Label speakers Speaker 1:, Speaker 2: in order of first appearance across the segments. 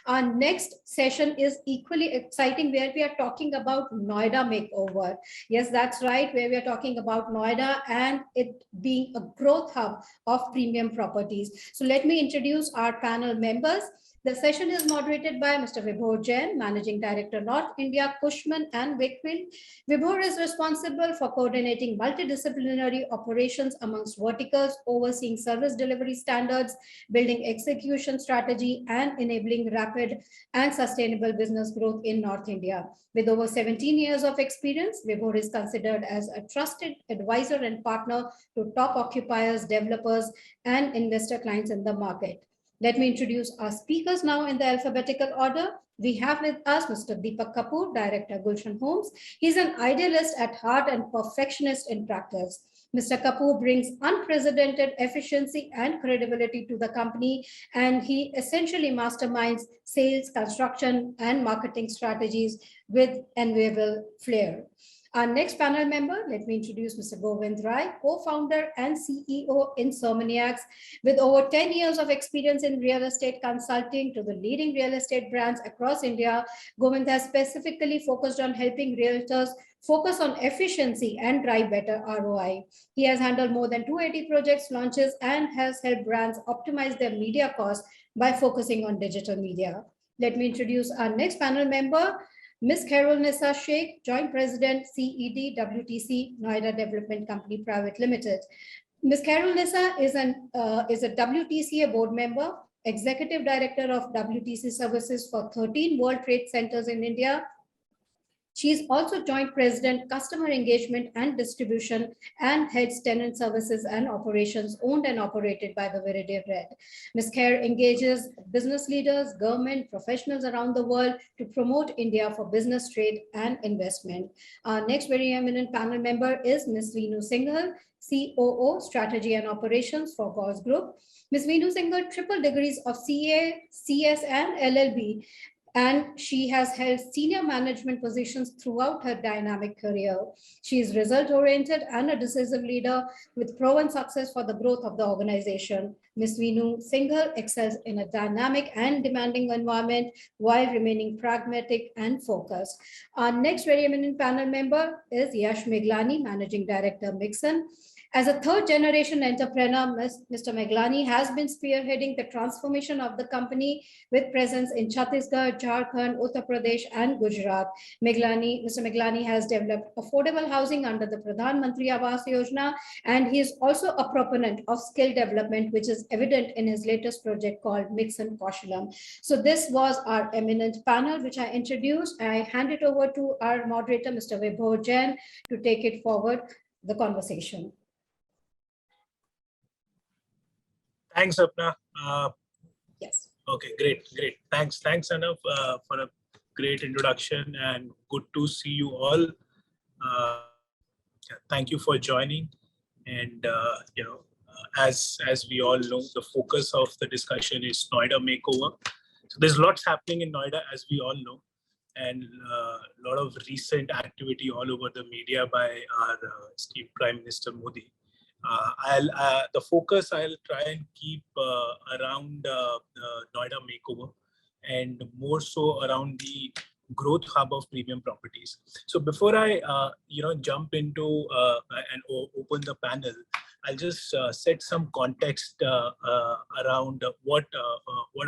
Speaker 1: Our next session is equally exciting, where we are talking about Noida Makeover. Yes, that's right, where we are talking about Noida and it being a growth hub of premium properties. So let me introduce our panel members. The session is moderated by Mr. Vibhor Jain, Managing Director, North India, Cushman and Wakefield. Vibhor is responsible for coordinating multidisciplinary operations amongst verticals, overseeing service delivery standards, building execution strategy, and enabling rapid and sustainable business growth in North India. With over 17 years of experience, Vibhor is considered as a trusted advisor and partner to top occupiers, developers, and investor clients in the market. Let me introduce our speakers now in the alphabetical order. We have with us Mr. Deepak Kapoor, Director, Gulshan Homz. He's an idealist at heart and perfectionist in practice. Mr. Kapoor brings unprecedented efficiency and credibility to the company, and he essentially masterminds sales, construction, and marketing strategies with enviable flair. Our next panel member, let me introduce Mr. Govind, co-founder and CEO Insomniacs. With over 10 years of experience in real estate consulting to the leading real estate brands across India, Govind has specifically focused on helping realtors focus on efficiency and drive better ROI. He has handled more than 280 projects, launches, and has helped brands optimize their media costs by focusing on digital media. Let me introduce our next panel member, Ms. Nissa Sheikh, Joint President, CED WTC, Noida Development Company Private Limited. Ms. Nissa is a WTCA board member, Executive Director of WTC Services for 13 World Trade Centers in India. She is also Joint President, Customer Engagement and Distribution, and heads Tenant Services and Operations, owned and operated by the Viridian Red. Ms. Khair engages business leaders, government, professionals around the world to promote India for business, trade, and investment. Our next very eminent panel member is Ms. Veenu Singhal, COO, Strategy and Operations for Gaurs Group. Ms. Veenu Singhal, triple degrees of CA, CS, and LLB, and she has held senior management positions throughout her dynamic career. She is result-oriented and a decisive leader with proven success for the growth of the organization. Ms. Veenu Singhal excels in a dynamic and demanding environment while remaining pragmatic and focused. Our next very eminent panel member is Yash Meglani, Managing Director, Mixon. As a third-generation entrepreneur, Mr. Meglani has been spearheading the transformation of the company with presence in Chhattisgarh, Jharkhand, Uttar Pradesh, and Gujarat. Mr. Meglani has developed affordable housing under the Pradhan Mantri Awas Yojana, and he is also a proponent of skill development, which is evident in his latest project called Mixon Kaushalam. So this was our eminent panel, which I introduced. I hand it over to our moderator, Mr. Vibhor Jain, to take it forward, the conversation.
Speaker 2: Thanks, Apna.
Speaker 1: Yes.
Speaker 2: Okay, great. Thanks, Anav, for a great introduction, and good to see you all. Thank you for joining. And as we all know, the focus of the discussion is Noida Makeover. So there's lots happening in Noida, as we all know, and a lot of recent activity all over the media by our esteemed Prime Minister Modi. The focus I'll try and keep around the Noida Makeover, and more so around the growth hub of premium properties. So before I jump into and open the panel, I'll just set some context around what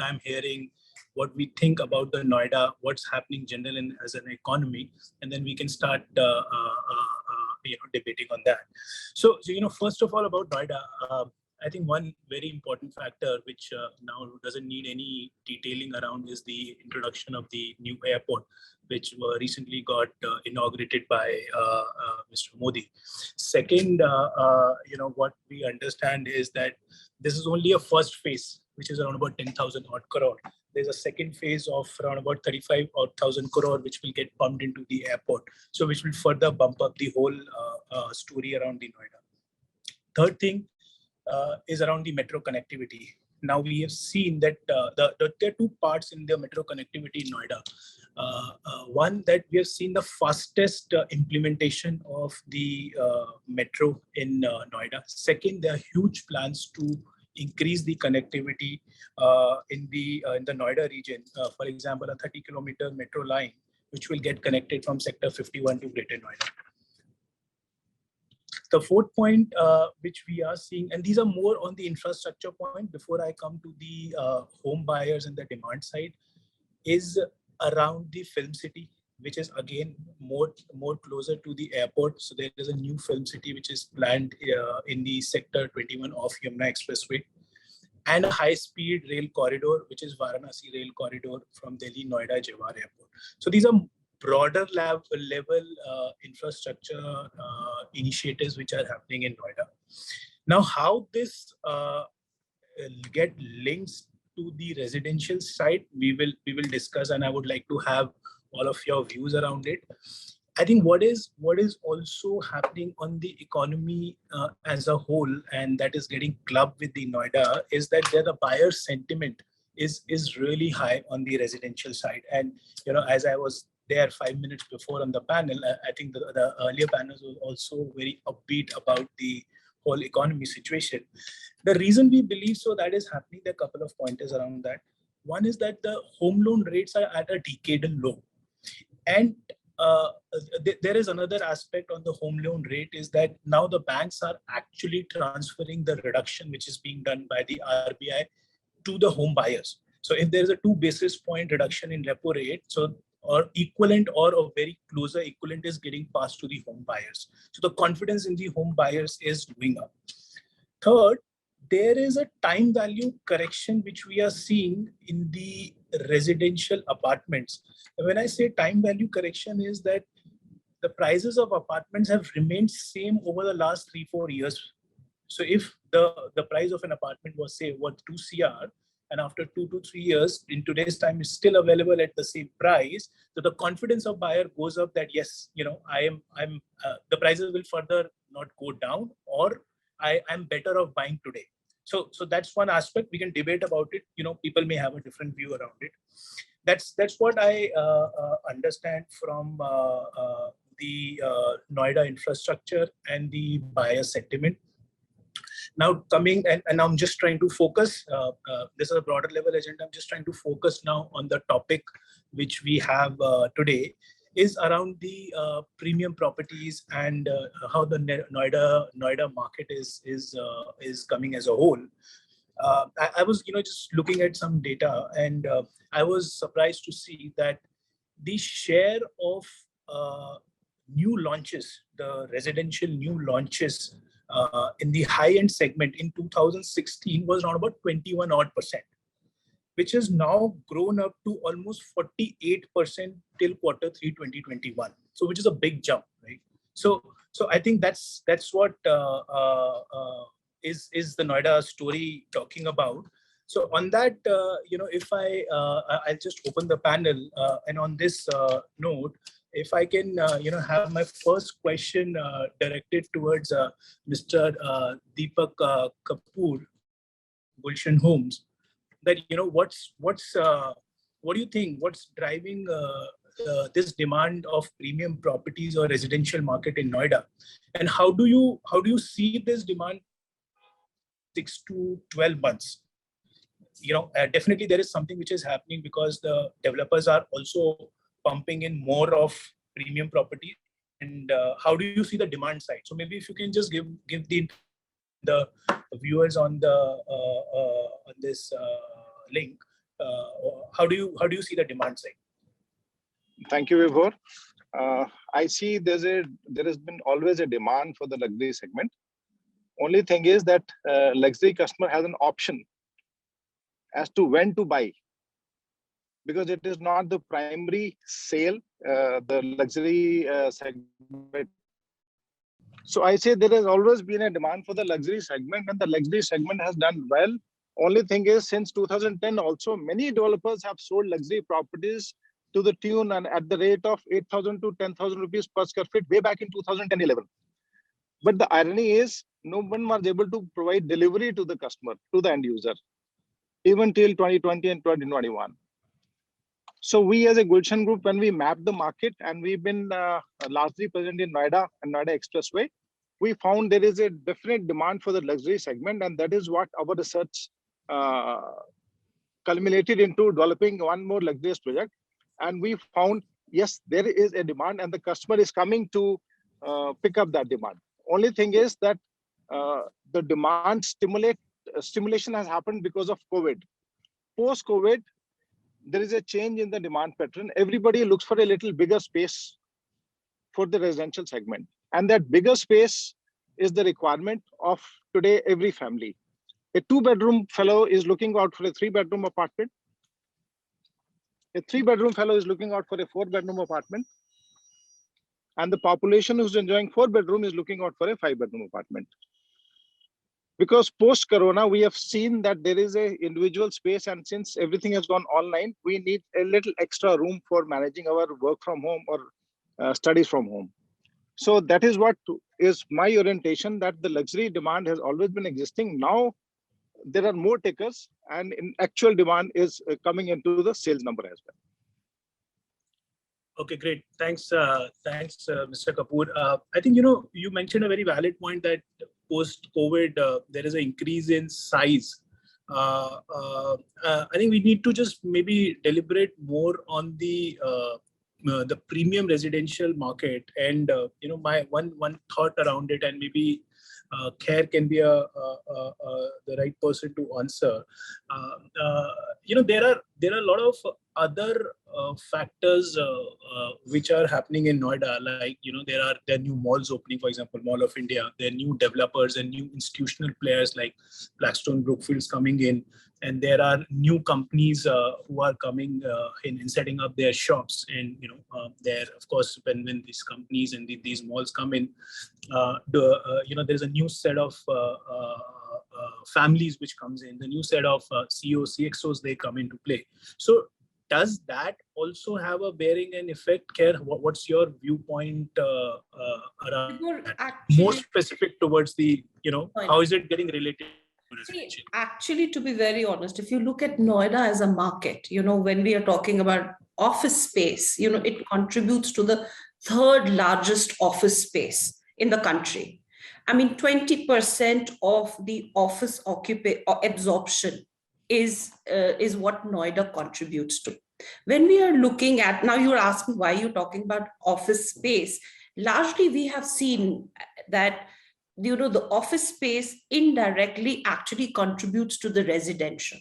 Speaker 2: I'm hearing, what we think about the Noida, what's happening generally as an economy, and then we can start debating on that. So first of all, about Noida, I think one very important factor which now doesn't need any detailing around is the introduction of the new airport, which recently got inaugurated by Mr. Modi. Second, what we understand is that this is only a first phase, which is around about 10,000 odd crore. There's a second phase of around about 35,000 crore, which will get pumped into the airport. So which will further bump up the whole story around the Noida. Third thing is around the metro connectivity. Now we have seen that there are two parts in the metro connectivity in Noida. One, that we have seen the fastest implementation of the metro in Noida. Second, there are huge plans to increase the connectivity in the Noida region. For example, a 30-kilometer metro line, which will get connected from Sector 51 to Greater Noida. The fourth point which we are seeing, and these are more on the infrastructure point before I come to the home buyers and the demand side, is around the film city, which is again more closer to the airport. So there is a new film city which is planned in the Sector 21 of Yamuna Expressway, and a high-speed rail corridor, which is Varanasi rail corridor from Delhi, Noida, Jewar Airport. So these are broader level infrastructure initiatives which are happening in Noida. Now, how this get links to the residential side, we will discuss, and I would like to have all of your views around it. I think what is also happening on the economy as a whole, and that is getting clubbed with the Noida, is that the buyer sentiment is really high on the residential side. And as I was there 5 minutes before on the panel, I think the earlier panels were also very upbeat about the whole economy situation. The reason we believe so that is happening, there are a couple of pointers around that. One is that the home loan rates are at a decadal low. And there is another aspect on the home loan rate, is that now the banks are actually transferring the reduction which is being done by the RBI to the home buyers. So if there is a 2 basis point reduction in repo rate, so or equivalent or a very closer equivalent is getting passed to the home buyers. So the confidence in the home buyers is going up. Third, there is a time value correction which we are seeing in the residential apartments. When I say time value correction, is that the prices of apartments have remained same over the last 3-4 years. So if the price of an apartment was, say, worth 2 CR, and after 2 to 3 years, in today's time, is still available at the same price, so the confidence of buyer goes up that yes, the prices will further not go down, or I'm better off buying today. So that's one aspect. We can debate about it. People may have a different view around it. That's what I understand from the Noida infrastructure and the buyer sentiment. Now coming, and I'm just trying to focus, this is a broader level agenda, I'm just trying to focus now on the topic which we have today, is around the premium properties and how the Noida market is coming as a whole. I was just looking at some data, and I was surprised to see that the share of new launches, the residential new launches in the high-end segment in 2016 was around about 21% odd, which has now grown up to almost 48% till Q3 2021. So which is a big jump, right? So I think that's what is the Noida story talking about. So on that, if I'll just open the panel, and on this note, if I can, have my first question directed towards Mr. Deepak Kapoor, Gulshan Homz, that what do you think? What's driving this demand of premium properties or residential market in Noida, and how do you see this demand 6 to 12 months? Definitely there is something which is happening because the developers are also pumping in more of premium property. And how do you see the demand side? So maybe if you can just give the viewers on this link, how do you see the demand side?
Speaker 3: Thank you, Vibhor. I see there has been always a demand for the luxury segment. Only thing is that luxury customer has an option as to when to buy, because it is not the primary sale, the luxury segment. So I say there has always been a demand for the luxury segment, and the luxury segment has done well. Only thing is, since 2010 also, many developers have sold luxury properties to the tune and at the rate of 8,000 to 10,000 rupees per square feet way back in 2010-11. But the irony is, no one was able to provide delivery to the customer, to the end user, even till 2020 and 2021. So we as a Gulshan Group, when we mapped the market, and we've been largely present in Noida and Noida Expressway, we found there is a definite demand for the luxury segment, and that is what our research culminated into developing one more luxurious project. And we found, yes, there is a demand and the customer is coming to pick up that demand. Only thing is that the demand stimulation has happened because of COVID. Post-COVID, there is a change in the demand pattern. Everybody looks for a little bigger space for the residential segment. And that bigger space is the requirement of today every family. A 2-bedroom fellow is looking out for a 3-bedroom apartment. A 3-bedroom fellow is looking out for a 4-bedroom apartment. And the population who's enjoying 4-bedroom is looking out for a 5-bedroom apartment. Because post-corona, we have seen that there is a individual space, and since everything has gone online, we need a little extra room for managing our work from home or studies from home. So that is what is my orientation, that the luxury demand has always been existing. Now there are more takers, and in actual demand is coming into the sales number as well.
Speaker 2: Okay, great. Thanks, Mr. Kapoor. I think, you mentioned a very valid point that post-COVID, there is an increase in size. I think we need to just maybe deliberate more on the premium residential market, and my one thought around it, and maybe Khair can be the right person to answer. There are a lot of other factors which are happening in Noida, like there are new malls opening, for example, Mall of India. There are new developers and new institutional players like Blackstone, Brookfield's coming in, and there are new companies who are coming in and setting up their shops. And there, of course, when these companies and these malls come in, there's a new set of families which comes in, the new set of CEOs, CXOs, they come into play. So does that also have a bearing and effect? Khair, what's your viewpoint around that? More specific towards the, how is it getting related?
Speaker 4: See, actually, to be very honest, if you look at Noida as a market, when we are talking about office space, it contributes to the 3rd largest office space in the country. I mean, 20% of the office absorption is what Noida contributes to. When we are looking at, now you're asking why you're talking about office space, largely we have seen that the office space indirectly actually contributes to the residential.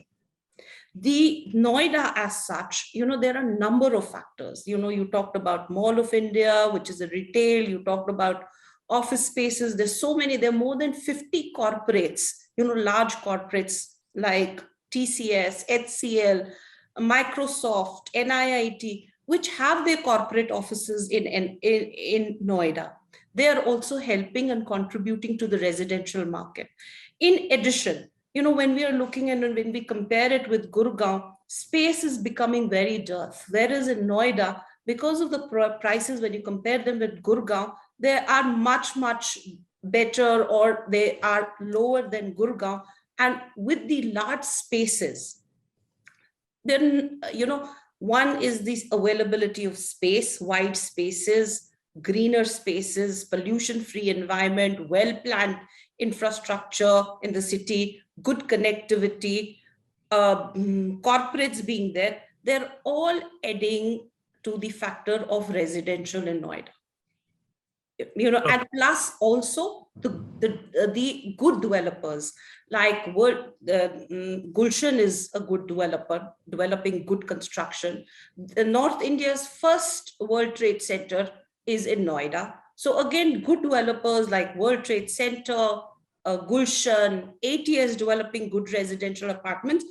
Speaker 4: The Noida as such, there are a number of factors. You talked about Mall of India, which is a retail. You talked about office spaces. There's so many. There are more than 50 corporates, large corporates like TCS, HCL, Microsoft, NIIT, which have their corporate offices in Noida. They are also helping and contributing to the residential market. In addition, when we are looking and when we compare it with Gurgaon, space is becoming very dearth. Whereas in Noida, because of the prices, when you compare them with Gurgaon, they are much, much better, or they are lower than Gurgaon. And with the large spaces, then, one is this availability of space, wide spaces, greener spaces, pollution-free environment, well-planned infrastructure in the city, good connectivity, corporates being there. They're all adding to the factor of residential in Noida. And plus also the good developers, like Gulshan is a good developer, developing good construction. The North India's first World Trade Center is in Noida. So again, good developers like World Trade Center, Gulshan, ATS developing good residential apartments,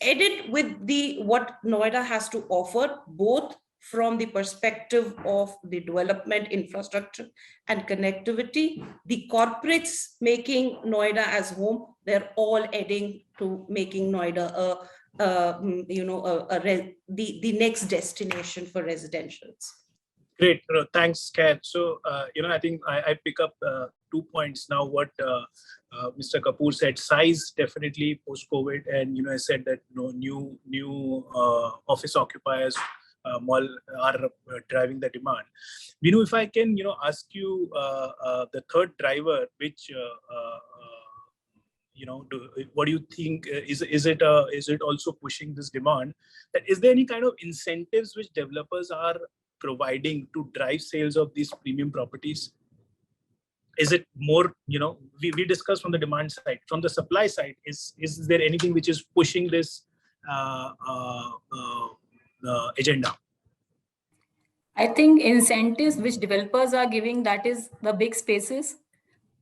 Speaker 4: added with what Noida has to offer, both from the perspective of the development infrastructure and connectivity. The corporates making Noida as home, they're all adding to making Noida the next destination for residentials.
Speaker 2: Great, thanks, Khair. So, I think I pick up 2 points now. What Mr. Kapoor said, size definitely post-COVID, and I said that new office occupiers mall are driving the demand. Veenu, if I can, ask you the third driver, which what do you think? Is it also pushing this demand? That is there any kind of incentives which developers are providing to drive sales of these premium properties? Is it more, we discussed from the demand side, from the supply side, is there anything which is pushing this agenda?
Speaker 5: I think incentives which developers are giving, that is the big spaces,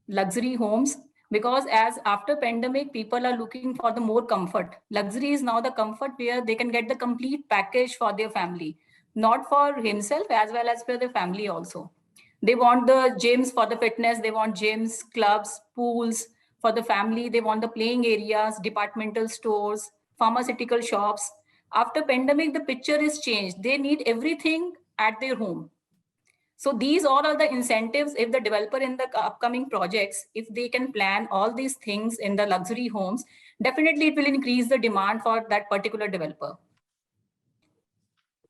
Speaker 5: luxury homes, because as after pandemic, people are looking for the more comfort. Luxury is now the comfort where they can get the complete package for their family, not for himself as well as for their family also. They want the gyms for the fitness, they want gyms, clubs, pools for the family, they want the playing areas, departmental stores, pharmaceutical shops. After pandemic, the picture is changed. They need everything at their home. So these all are the incentives. If the developer in the upcoming projects, if they can plan all these things in the luxury homes, definitely it will increase the demand for that particular developer.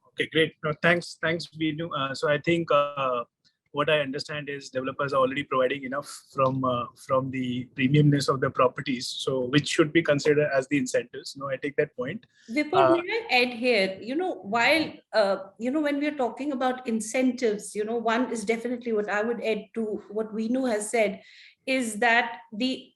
Speaker 2: Okay, great. No, thanks, Veenu. So I think what I understand is developers are already providing enough from the premiumness of the properties, so which should be considered as the incentives. No, I take that point.
Speaker 4: Vibhor, may I add here, while, when we're talking about incentives, one is definitely what I would add to what Veenu has said, is that the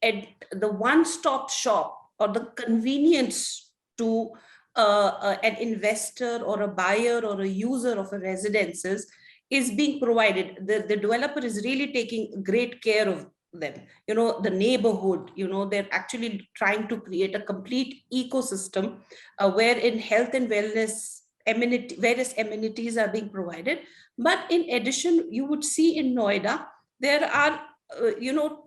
Speaker 4: one-stop shop or the convenience to an investor or a buyer or a user of a residences is being provided. The developer is really taking great care of them. The neighborhood, they're actually trying to create a complete ecosystem wherein health and wellness various amenities are being provided. But in addition, you would see in Noida, there are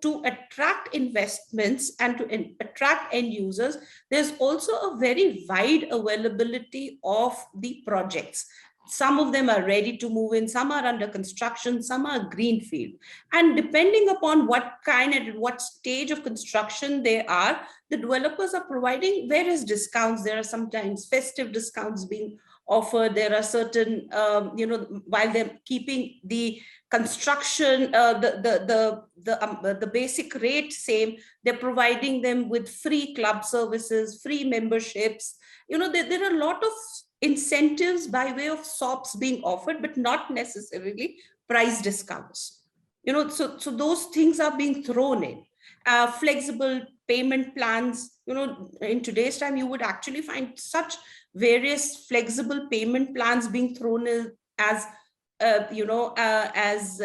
Speaker 4: to attract investments and to attract end users, there's also a very wide availability of the projects. Some of them are ready to move in, some are under construction, some are greenfield. And depending upon what kind and what stage of construction they are, the developers are providing various discounts. There are sometimes festive discounts being offered. There are certain, while they're keeping the construction, the basic rate same, they're providing them with free club services, free memberships. There are a lot of incentives by way of SOPs being offered, but not necessarily price discounts. So those things are being thrown in. Flexible payment plans, in today's time, you would actually find such various flexible payment plans being thrown in as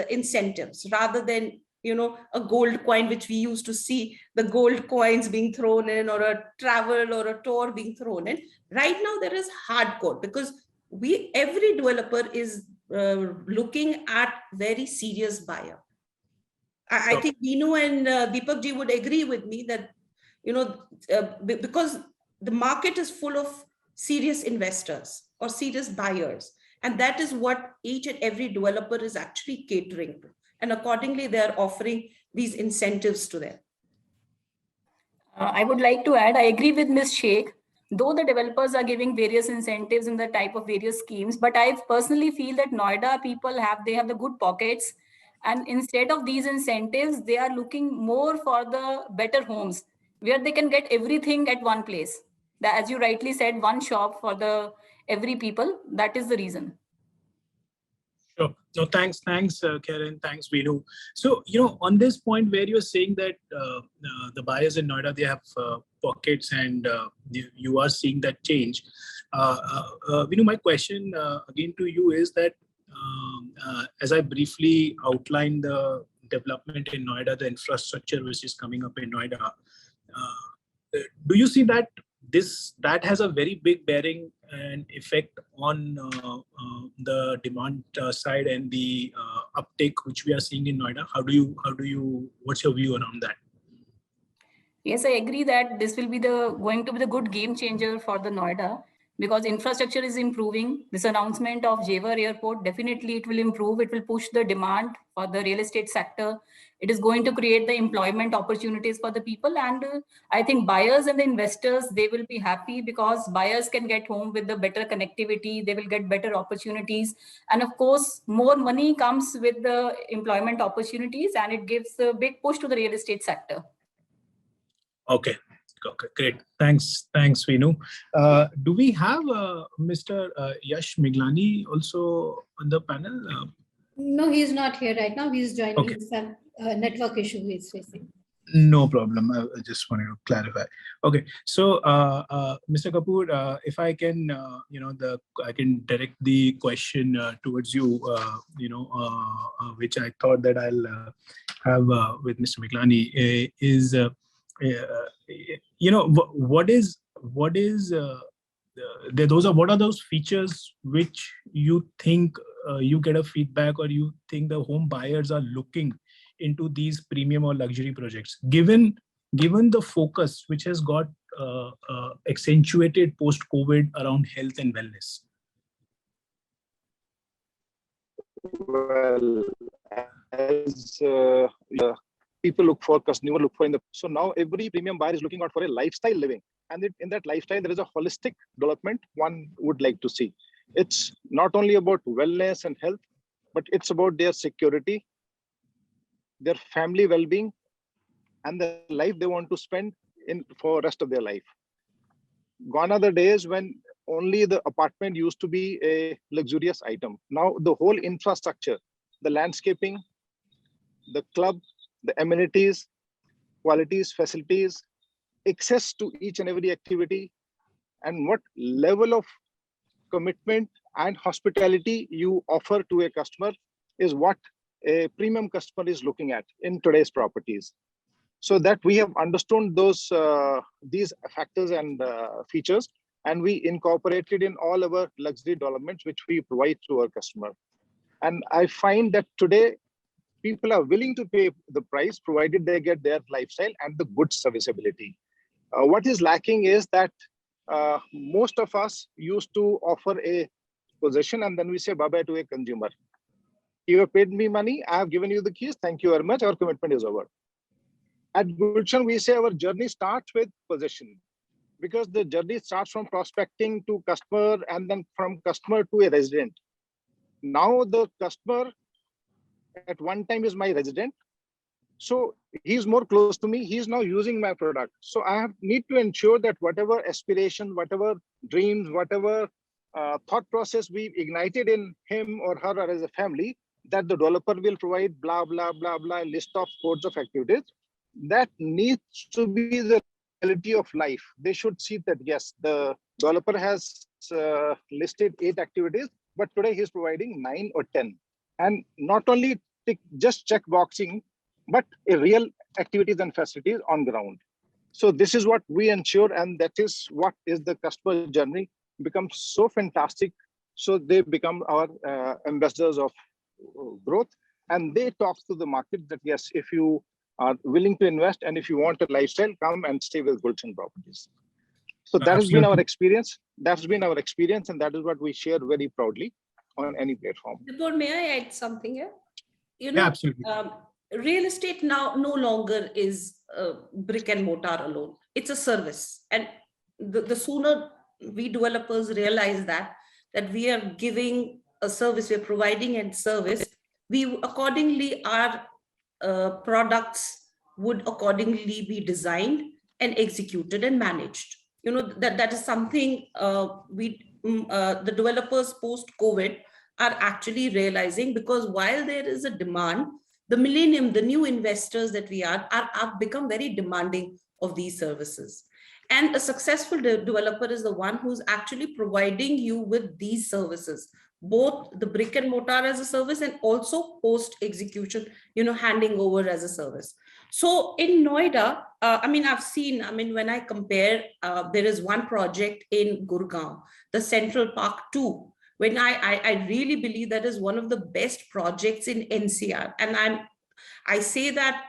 Speaker 4: incentives, rather than a gold coin, which we used to see the gold coins being thrown in, or a travel or a tour being thrown in. Right now there is hardcore, because every developer is looking at very serious buyer. I think Veenu and Deepak ji would agree with me that because the market is full of serious investors or serious buyers, and that is what each and every developer is actually catering to. And accordingly, they are offering these incentives to them.
Speaker 5: I would like to add, I agree with Ms. Sheikh, though the developers are giving various incentives in the type of various schemes, but I personally feel that Noida people have the good pockets. And instead of these incentives, they are looking more for the better homes where they can get everything at one place. As you rightly said, one shop for every people. That is the reason.
Speaker 2: Sure. No, thanks, Khair, thanks, Veenu. So, on this point where you're saying that the buyers in Noida, they have pockets, and you are seeing that change. Veenu, my question again to you is that as I briefly outlined the development in Noida, the infrastructure which is coming up in Noida, do you see that that has a very big bearing and effect on the demand side and the uptake which we are seeing in Noida? What's your view around that?
Speaker 5: Yes, I agree that this will be going to be the good game changer for the Noida. because infrastructure is improving. This announcement of Jewar Airport, definitely it will improve. It will push the demand for the real estate sector. It is going to create the employment opportunities for the people. And I think buyers and the investors, they will be happy because buyers can get home with the better connectivity. They will get better opportunities. And of course, more money comes with the employment opportunities, and it gives a big push to the real estate sector.
Speaker 2: Okay. Okay, great. Thanks, Veenu. Do we have Mr. Yash Miglani also on the panel?
Speaker 1: No, he's not here right now. He's joining.
Speaker 2: Okay.
Speaker 1: Some network issue he's facing.
Speaker 2: No problem. I just wanted to clarify. Okay, so Mr. Kapoor, if I can, I can direct the question towards you, which I thought that I'll have with Mr. Miglani is. What are those features which you think you get a feedback, or you think the home buyers are looking into these premium or luxury projects, given the focus which has got accentuated post-COVID around health and wellness?
Speaker 3: Well, as people look for, customers look for so now every premium buyer is looking out for a lifestyle living, and in that lifestyle there is a holistic development one would like to see. It's not only about wellness and health, but it's about their security, their family well-being, and the life they want to spend in for rest of their life. Gone are the days when only the apartment used to be a luxurious item. Now the whole infrastructure, the landscaping, the club, the amenities, qualities, facilities, access to each and every activity, and what level of commitment and hospitality you offer to a customer is what a premium customer is looking at in today's properties. So that we have understood these factors and features, and we incorporated in all our luxury developments which we provide to our customer. And I find that today people are willing to pay the price provided they get their lifestyle and the good serviceability. What is lacking is that most of us used to offer a possession and then we say bye-bye to a consumer. You have paid me money, I have given you the keys, thank you very much, our commitment is over. At Gulshan, we say our journey starts with possession, because the journey starts from prospecting to customer and then from customer to a resident. Now the customer at one time is my resident, so he's more close to me, he's now using my product. So I need to ensure that whatever aspiration, whatever dreams, whatever thought process we've ignited in him or her or as a family, that the developer will provide blah, blah, blah, blah, list of codes of activities. That needs to be the reality of life. They should see that, yes, the developer has listed 8 activities, but today he's providing 9 or 10. And not only just check boxing, but a real activities and facilities on ground. So this is what we ensure, and that is what is the customer journey becomes so fantastic. So they become our ambassadors of growth, and they talk to the market that yes, if you are willing to invest and if you want a lifestyle, come and stay with Gulshan Properties. So that has been our experience. That's been our experience, and that is what we share very proudly on any platform.
Speaker 4: Vibhor, may I add something here?
Speaker 2: Yeah, absolutely.
Speaker 4: Real estate now no longer is brick and mortar alone. It's a service, and the sooner we developers realize that we are giving a service, we're providing a service, we accordingly our products would accordingly be designed and executed and managed. You know, that is something the developers post-COVID are actually realizing, because while there is a demand, the millennium, the new investors that we are become very demanding of these services. And a successful developer is the one who's actually providing you with these services, both the brick and mortar as a service and also post-execution, handing over as a service. So in Noida, I've seen, when I compare, there is one project in Gurgaon, the Central Park 2, when I really believe that is one of the best projects in NCR. And I say that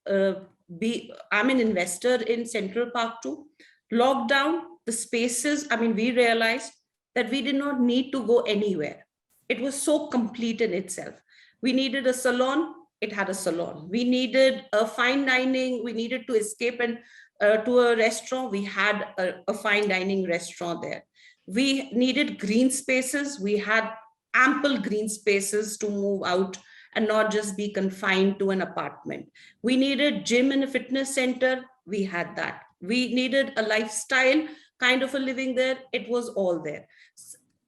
Speaker 4: I'm an investor in Central Park 2. Lockdown, the spaces, I mean, we realized that we did not need to go anywhere. It was so complete in itself. We needed a salon, it had a salon. We needed a fine dining, we needed to escape and to a restaurant, we had a fine dining restaurant there. We needed green spaces, we had ample green spaces to move out and not just be confined to an apartment. We needed gym and a fitness center, we had that. We needed a lifestyle kind of a living there, it was all there.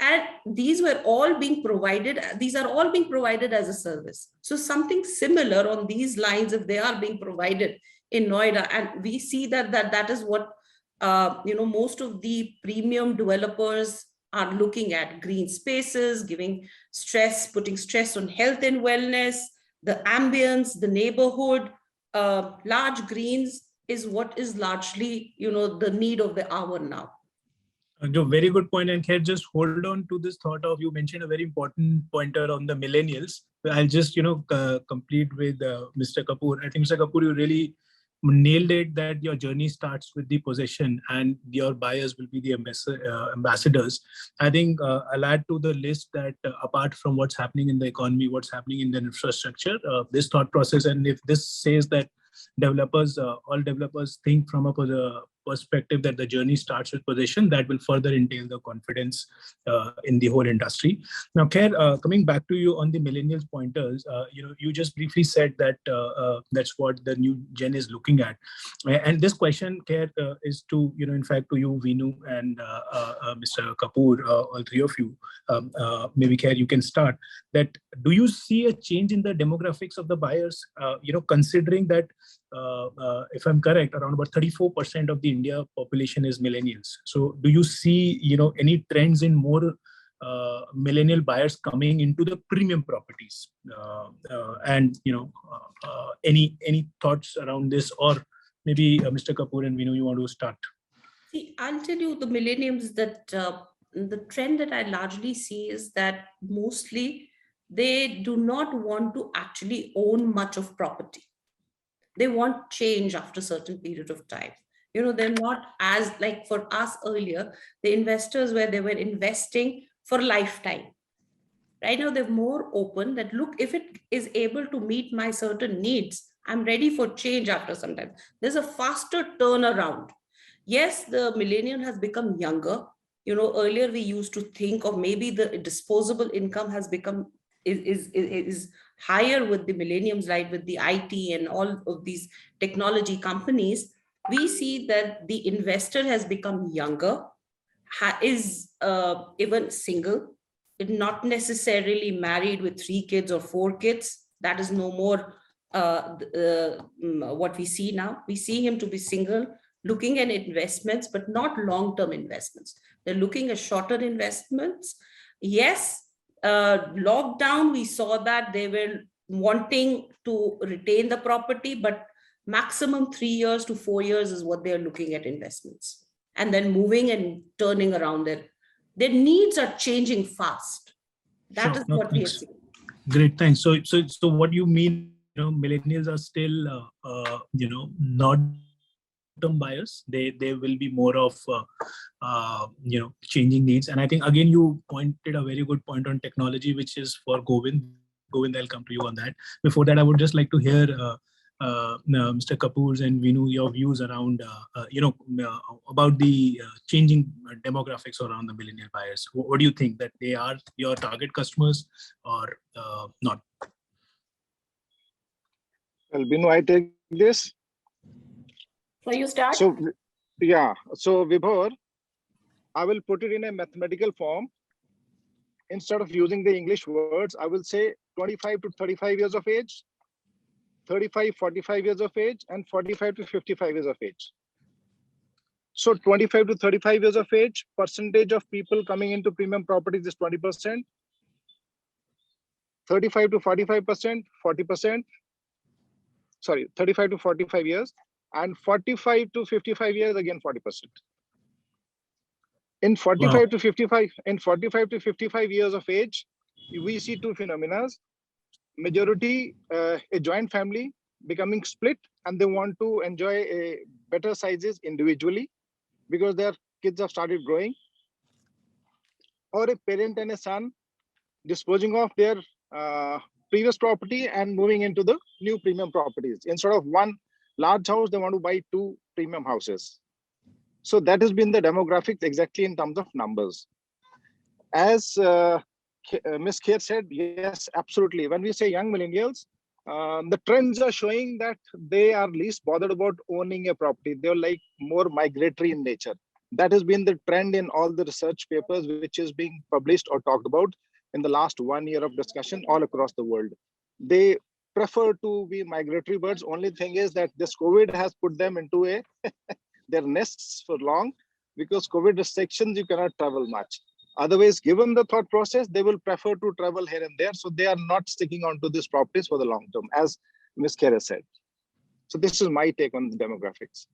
Speaker 4: And these were all being provided, these are all being provided as a service. So something similar on these lines, if they are being provided in Noida, and we see that is what most of the premium developers are looking at: green spaces, giving stress, putting stress on health and wellness, the ambience, the neighborhood, large greens is what is largely, the need of the hour now.
Speaker 2: Very good point. And Khair, just hold on to this thought of, you mentioned a very important pointer on the millennials. I'll just, complete with Mr. Kapoor. I think, Mr. Kapoor, you really nailed it, that your journey starts with the possession and your buyers will be the ambassadors. I think I'll add to the list that apart from what's happening in the economy, what's happening in the infrastructure, this thought process, and if this says that all developers think from a perspective that the journey starts with possession, that will further entail the confidence in the whole industry. Now, Khair, coming back to you on the millennials pointers, you just briefly said that that's what the new gen is looking at. And this question, Khair, is to, in fact, to you, Veenu, and Mr. Kapoor, all three of you. Maybe, Khair, you can start. That do you see a change in the demographics of the buyers, considering that, if I'm correct, around about 34% of the India population is millennials. So do you see, any trends in more millennial buyers coming into the premium properties? And, any thoughts around this? Or maybe Mr. Kapoor and Veenu, you want to start?
Speaker 4: See, I'll tell you, the millennials, that the trend that I largely see is that mostly they do not want to actually own much of property. They want change after a certain period of time. They're not as like for us earlier, the investors where they were investing for lifetime. Right now, they're more open that, look, if it is able to meet my certain needs, I'm ready for change after some time. There's a faster turnaround. Yes, the millennial has become younger. Earlier we used to think of maybe the disposable income has become is higher with the millennials, right? With the IT and all of these technology companies, we see that the investor has become younger, is even single, not necessarily married with 3 kids or 4 kids. That is no more what we see now. We see him to be single, looking at investments, but not long-term investments. They're looking at shorter investments. Yes, lockdown, we saw that they were wanting to retain the property, but maximum 3 years to 4 years is what they're looking at investments. And then moving and turning around their needs are changing fast. That is what we are seeing.
Speaker 2: Great, thanks. So what you mean, millennials are still, not term buyers. They will be more of changing needs. And I think again you pointed a very good point on technology, which is for Govind. I'll come to you on that. Before that, I would just like to hear Mr. Kapoor's and Veenu, your views around about the changing demographics around the millennial buyers. What do you think, that they are your target customers or not?
Speaker 3: Well, Veenu, I take this.
Speaker 5: So you start?
Speaker 3: So Vibhor, I will put it in a mathematical form. Instead of using the English words, I will say 25 to 35 years of age, 35, 45 years of age, and 45 to 55 years of age. So 25 to 35 years of age, percentage of people coming into premium properties is 20%. 35 to 45%, 40%. Sorry, 35 to 45 years. And 45 to 55 years, again 40%. In 45 to 55 years of age, we see two phenomena. Majority, a joint family becoming split, and they want to enjoy a better sizes individually because they are kids have started growing, or a parent and a son disposing of their previous property and moving into the new premium properties. Instead of one large house, they want to buy two premium houses. So that has been the demographics exactly in terms of numbers. As Ms. Khair said, yes, absolutely. When we say young millennials, the trends are showing that they are least bothered about owning a property. They're like more migratory in nature. That has been the trend in all the research papers which is being published or talked about in the last 1 year of discussion all across the world. They prefer to be migratory birds. Only thing is that this COVID has put them into their nests for long, because COVID restrictions, you cannot travel much. Otherwise, given the thought process, they will prefer to travel here and there. So they are not sticking on to these properties for the long term, as Ms. Khair said. So this is my take on the demographics.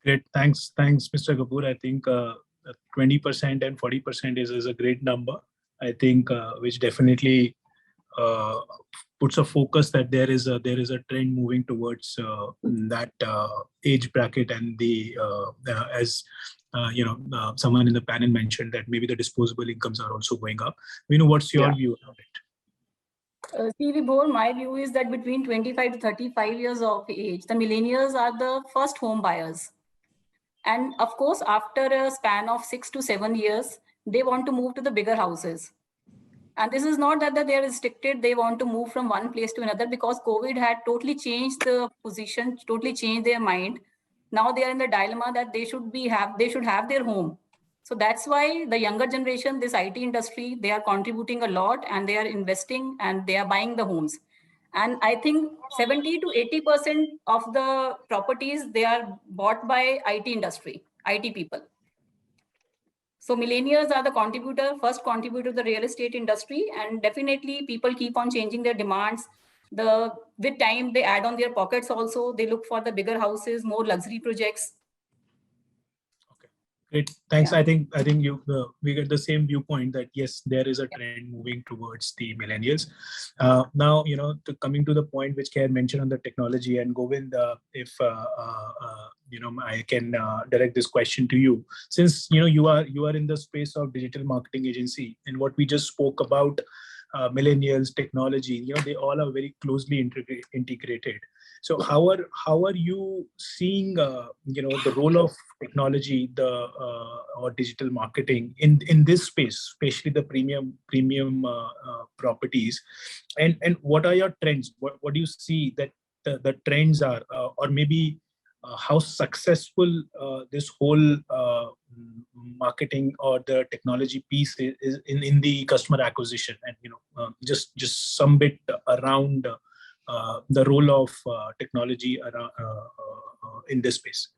Speaker 2: Great, thanks, Mr. Kapoor. I think 20% and 40% is a great number. I think which definitely puts a focus that there is a trend moving towards that age bracket, and the as someone in the panel mentioned that maybe the disposable incomes are also going up. Veenu, what's your view on it?
Speaker 5: See, Vibhor, my view is that between 25 to 35 years of age, the millennials are the first home buyers. And of course, after a span of 6 to 7 years, they want to move to the bigger houses. And this is not that they are restricted, they want to move from one place to another, because COVID had totally changed the position, totally changed their mind. Now they are in the dilemma that they should have their home. So that's why the younger generation, this IT industry, they are contributing a lot, and they are investing and they are buying the homes. And I think 70 to 80% of the properties, they are bought by IT industry, IT people. So millennials are the first contributor to the real estate industry, and definitely people keep on changing their demands. With time, they add on their pockets also. They look for the bigger houses, more luxury projects.
Speaker 2: Okay, great. Thanks. Yeah. I think we get the same viewpoint that yes, there is a trend moving towards the millennials. Now, coming to the point which Khair mentioned on the technology, and Govind, if I can direct this question to you, since you are in the space of digital marketing agency, and what we just spoke about, millennials, technology, they all are very closely integrated. So how are you seeing the role of technology, or digital marketing in this space, especially the premium properties, and what are your trends? What do you see that the trends are, or maybe how successful this whole marketing or the technology piece is in the customer acquisition, and just some bit around the role of technology in this space.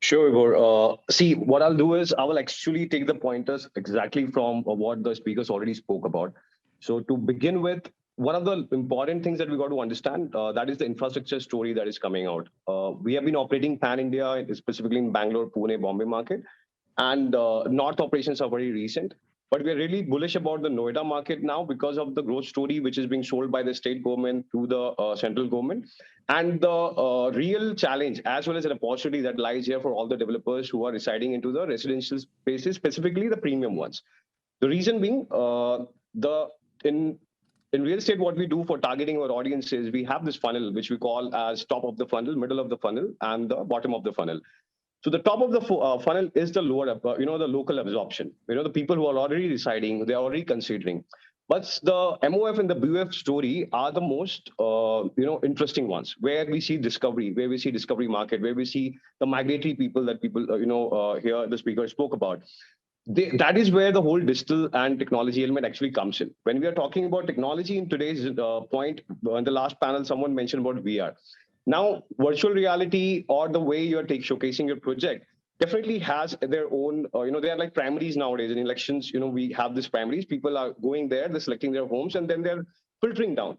Speaker 6: Sure, Vibhor. See, what I'll do is I will actually take the pointers exactly from what the speakers already spoke about. So to begin with, one of the important things that we got to understand, that is the infrastructure story that is coming out. We have been operating pan-India, specifically in Bangalore, Pune, Bombay market, and North operations are very recent. But we're really bullish about the Noida market now because of the growth story which is being sold by the state government to the central government, and the real challenge as well as an opportunity that lies here for all the developers who are residing into the residential spaces, specifically the premium ones. The reason being, in real estate, what we do for targeting our audiences, we have this funnel, which we call as top of the funnel, middle of the funnel, and the bottom of the funnel. So the top of the funnel is the lower, the local absorption. The people who are already residing, they are already considering. But the MOF and the BOF story are the most, interesting ones, where we see discovery, where we see discovery market, where we see the migratory people that people, here the speaker spoke about. That is where the whole digital and technology element actually comes in. When we are talking about technology in today's point, in the last panel, someone mentioned about VR. Now, virtual reality or the way you're showcasing your project definitely has their own, they are like primaries nowadays. In elections, we have these primaries. People are going there, they're selecting their homes, and then they're filtering down.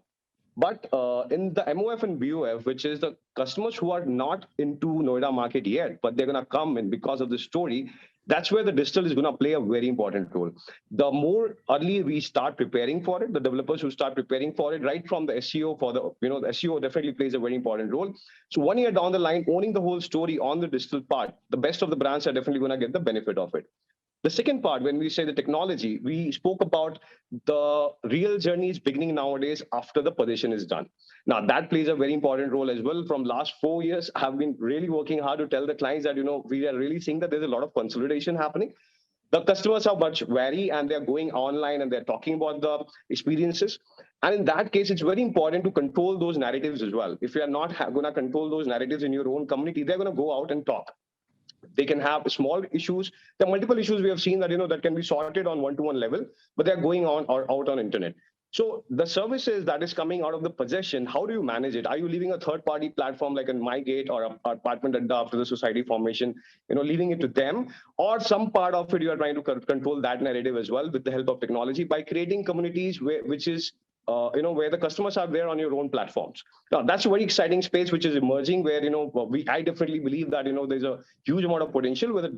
Speaker 6: But in the MOF and BOF, which is the customers who are not into Noida market yet, but they're going to come in because of the story, that's where the digital is going to play a very important role. The more early we start preparing for it, the developers who start preparing for it, right from the SEO for the, the SEO definitely plays a very important role. So 1 year down the line, owning the whole story on the digital part, the best of the brands are definitely going to get the benefit of it. The second part, when we say the technology, we spoke about the real journey is beginning nowadays after the position is done. Now, that plays a very important role as well. From last 4 years, I have been really working hard to tell the clients that, we are really seeing that there's a lot of consolidation happening. The customers are much wary and they're going online and they're talking about the experiences. And in that case, it's very important to control those narratives as well. If you are not going to control those narratives in your own community, they're going to go out and talk. They can have small issues. There are multiple issues we have seen that, that can be sorted on one-to-one level, but they're going on or out on internet. So the services that is coming out of the possession, how do you manage it? Are you leaving a third-party platform like a MyGate or a apartment adda after the society formation, leaving it to them? Or some part of it, you are trying to control that narrative as well with the help of technology by creating communities which is where the customers are there on your own platforms. Now, that's a very exciting space which is emerging where, I definitely believe that, there's a huge amount of potential where,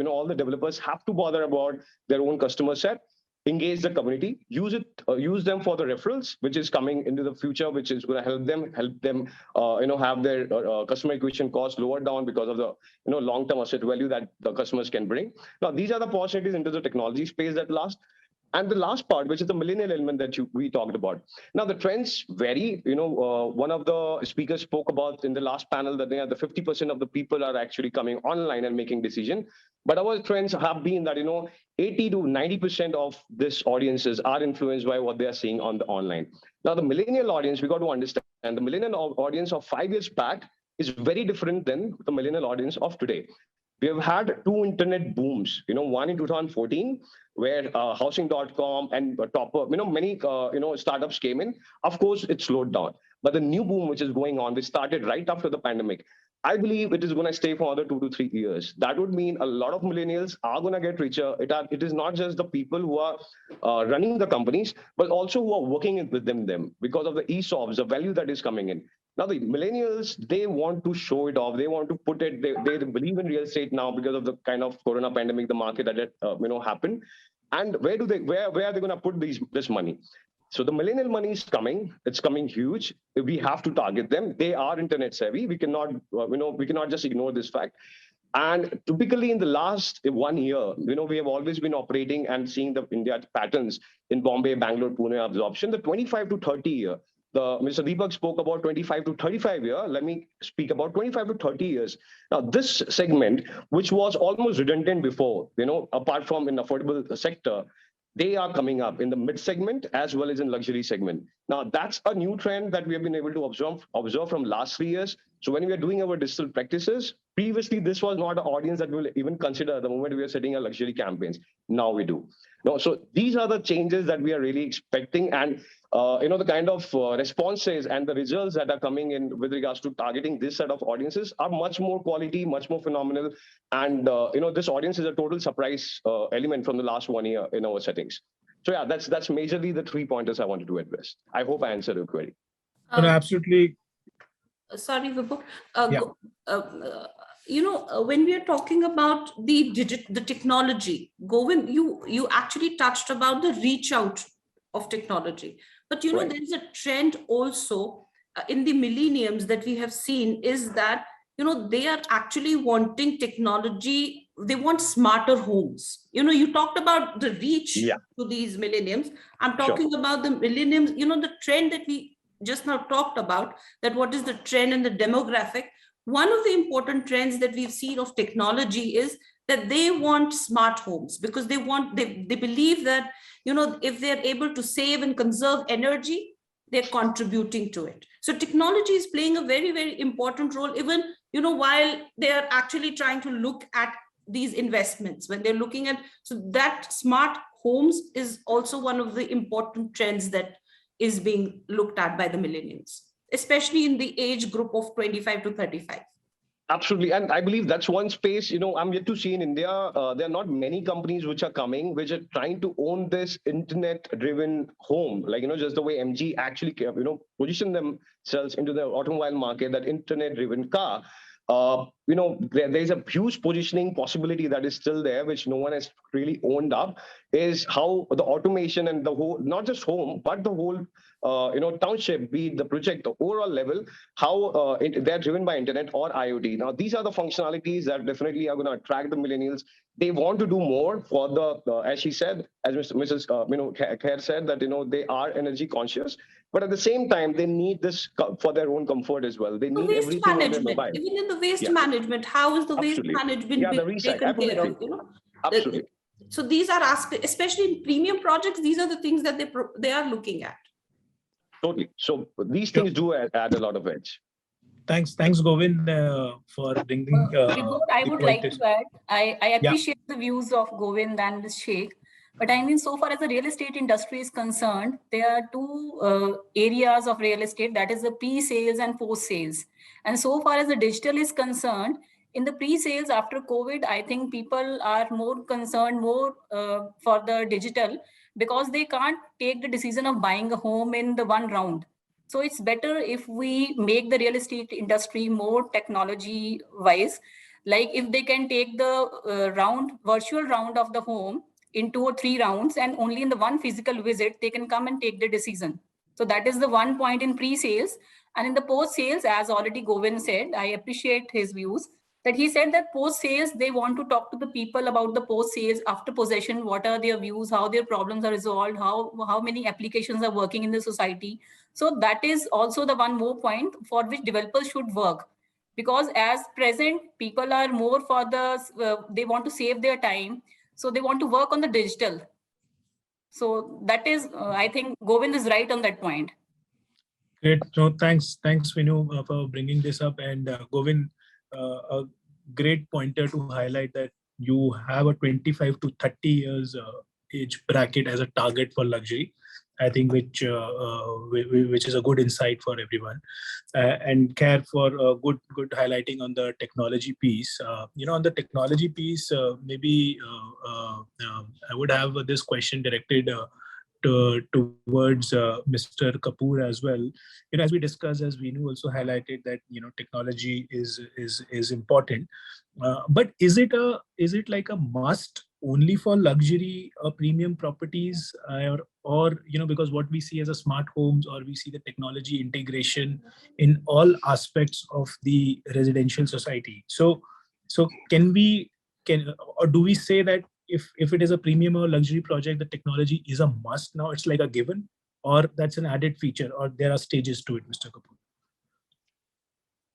Speaker 6: all the developers have to bother about their own customer set, engage the community, use them for the referrals, which is coming into the future, which is going to help them, have their customer acquisition costs lowered down because of the, long-term asset value that the customers can bring. Now, these are the opportunities into the technology space that last. And the last part, which is the millennial element that we talked about. Now, the trends vary. One of the speakers spoke about in the last panel that the 50% of the people are actually coming online and making decisions. But our trends have been that, 80 to 90% of this audiences are influenced by what they are seeing on the online. Now, the millennial audience, we got to understand, the millennial audience of 5 years back is very different than the millennial audience of today. We have had two internet booms, one in 2014, where housing.com and Topper, many, startups came in. Of course, it slowed down. But the new boom, which is going on, which started right after the pandemic, I believe it is going to stay for another 2 to 3 years. That would mean a lot of millennials are going to get richer. It is not just the people who are running the companies, but also who are working with them because of the ESOPs, the value that is coming in. Now, the millennials, they want to show it off. They want to put it, they believe in real estate now because of the kind of corona pandemic, the market that happened. And where are they going to put this money? So the millennial money is coming. It's coming huge. We have to target them. They are internet savvy. We cannot just ignore this fact. And typically in the last 1 year, we have always been operating and seeing the India patterns in Bombay, Bangalore, Pune absorption, the 25 to 30 year. Mr. Deepak spoke about 25 to 35 year. Let me speak about 25 to 30 years. Now, this segment, which was almost redundant before, apart from in affordable sector, they are coming up in the mid segment as well as in luxury segment. Now, that's a new trend that we have been able to observe from last 3 years. So when we are doing our digital practices, previously, this was not an audience that we will even consider the moment we are setting our luxury campaigns. Now we do. No, so these are the changes that we are really expecting. And, the kind of responses and the results that are coming in with regards to targeting this set of audiences are much more quality, much more phenomenal. And, this audience is a total surprise element from the last 1 year in our settings. So yeah, that's majorly the 3 pointers I wanted to address. I hope I answered your query.
Speaker 2: No, absolutely.
Speaker 4: Sorry, Vibhor.
Speaker 2: Yeah.
Speaker 4: When we are talking about the technology, Govind, you actually touched about the reach out of technology. But,
Speaker 6: Right.
Speaker 4: there is a trend also in the millenniums that we have seen is that, they are actually wanting technology. They want smarter homes. You talked about the reach to these millenniums. I'm talking about the millenniums, the trend that we just now talked about, that what is the trend and the demographic. One of the important trends that we've seen of technology is that they want smart homes because they believe that, if they're able to save and conserve energy, they're contributing to it. So technology is playing a very, very important role, even, while they're actually trying to look at these investments, when they're looking at, so that smart homes is also one of the important trends that is being looked at by the millennials, especially in the age group of 25 to 35.
Speaker 6: Absolutely. And I believe that's one space, I'm yet to see in India, there are not many companies which are coming, which are trying to own this internet-driven home. Like, just the way MG actually, position themselves into the automobile market, that internet-driven car. There's a huge positioning possibility that is still there, which no one has really owned up, is how the automation and the whole, not just home, but the whole, township, be it the project, the overall level, how they're driven by internet or IoT. Now, these are the functionalities that definitely are going to attract the millennials. They want to do more for the, as she said, as Mrs. Khair said, that, they are energy conscious. But at the same time, they need this for their own comfort as well. They need
Speaker 4: waste
Speaker 6: everything on their
Speaker 4: management,
Speaker 6: mobile.
Speaker 4: even in the waste
Speaker 6: Yeah.
Speaker 4: management, how is the waste
Speaker 6: Absolutely.
Speaker 4: management
Speaker 6: Yeah, the
Speaker 4: being
Speaker 6: recycle.
Speaker 4: taken care of?
Speaker 6: Absolutely. Absolutely.
Speaker 4: So these are aspects, especially in premium projects, these are the things that they are looking at.
Speaker 6: Totally. So these things do add a lot of edge.
Speaker 2: Thanks, Govind, for bringing.
Speaker 5: Vibhor, I would like to add, I appreciate the views of Govind and the Sheikh, but I mean, so far as the real estate industry is concerned, there are two areas of real estate, that is the pre-sales and post-sales. And so far as the digital is concerned, in the pre-sales after COVID, I think people are more concerned for the digital, because they can't take the decision of buying a home in the one round. So it's better if we make the real estate industry more technology wise, like if they can take the virtual round of the home in 2 or 3 rounds, and only in the one physical visit, they can come and take the decision. So that is the one point in pre-sales. And in the post-sales, as already Govind said, I appreciate his views, that he said that post-sales, they want to talk to the people about the post-sales after possession, what are their views, how their problems are resolved, how many applications are working in the society. So that is also the one more point for which developers should work. Because as present, people are more for they want to save their time. So they want to work on the digital. So that is, I think Govind is right on that point.
Speaker 2: Great. No, thanks, Veenu, for bringing this up. And Govind, a great pointer to highlight that you have a 25 to 30 years age bracket as a target for luxury. I think which is a good insight for everyone, and Khair for good highlighting on the technology piece. On the technology piece, maybe I would have this question directed towards Mr. Kapoor as well. As we discussed, as Veenu also highlighted that technology is important, but is it like a must only for luxury or premium properties, or because what we see as a smart homes, or we see the technology integration in all aspects of the residential society. So or do we say that if it is a premium or luxury project, the technology is a must now, it's like a given, or that's an added feature, or there are stages to it, Mr. Kapoor?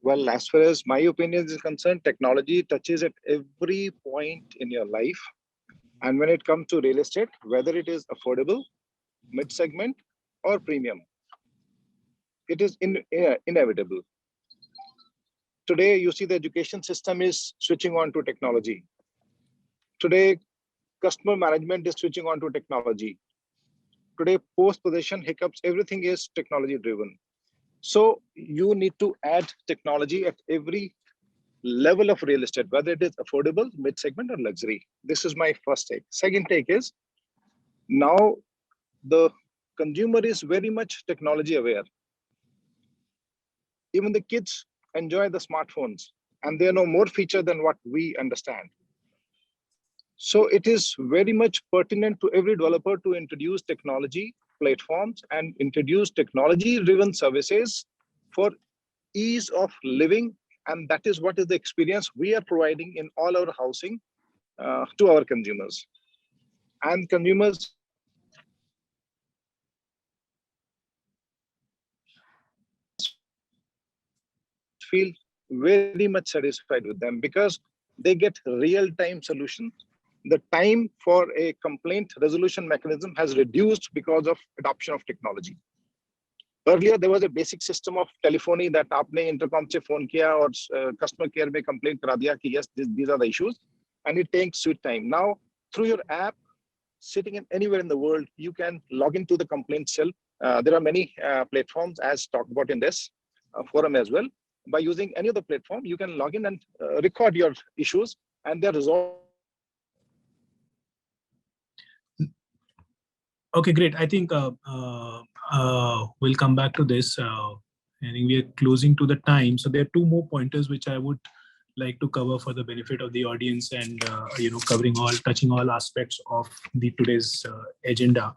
Speaker 3: Well, as far as my opinion is concerned, technology touches at every point in your life. And when it comes to real estate, whether it is affordable, mid-segment, or premium, it is inevitable. Today, you see the education system is switching on to technology. Today, customer management is switching on to technology. Today, post-possession hiccups, everything is technology driven. So you need to add technology at every level of real estate, whether it is affordable, mid-segment, or luxury. This is my first take. Second take is, now the consumer is very much technology aware. Even the kids enjoy the smartphones, and they know more feature than what we understand. So it is very much pertinent to every developer to introduce technology platforms and introduce technology-driven services for ease of living. And that is what is the experience we are providing in all our housing to our consumers. And consumers feel very much satisfied with them because they get real-time solutions. The time for a complaint resolution mechanism has reduced because of adoption of technology. Earlier, there was a basic system of telephony that आपने intercom से phone किया और customer care में complaint करा दिया कि yes, these are the issues, and it takes sweet time. Now, through your app, sitting in anywhere in the world, you can log into the complaint cell. There are many platforms, as talked about in this forum as well. by using any of the platform, you can log in and record your issues, and they're resolved.
Speaker 2: Okay, great. I think we'll come back to this. I think we are closing to the time. So there are two more pointers which I would like to cover for the benefit of the audience, and touching all aspects of the today's agenda.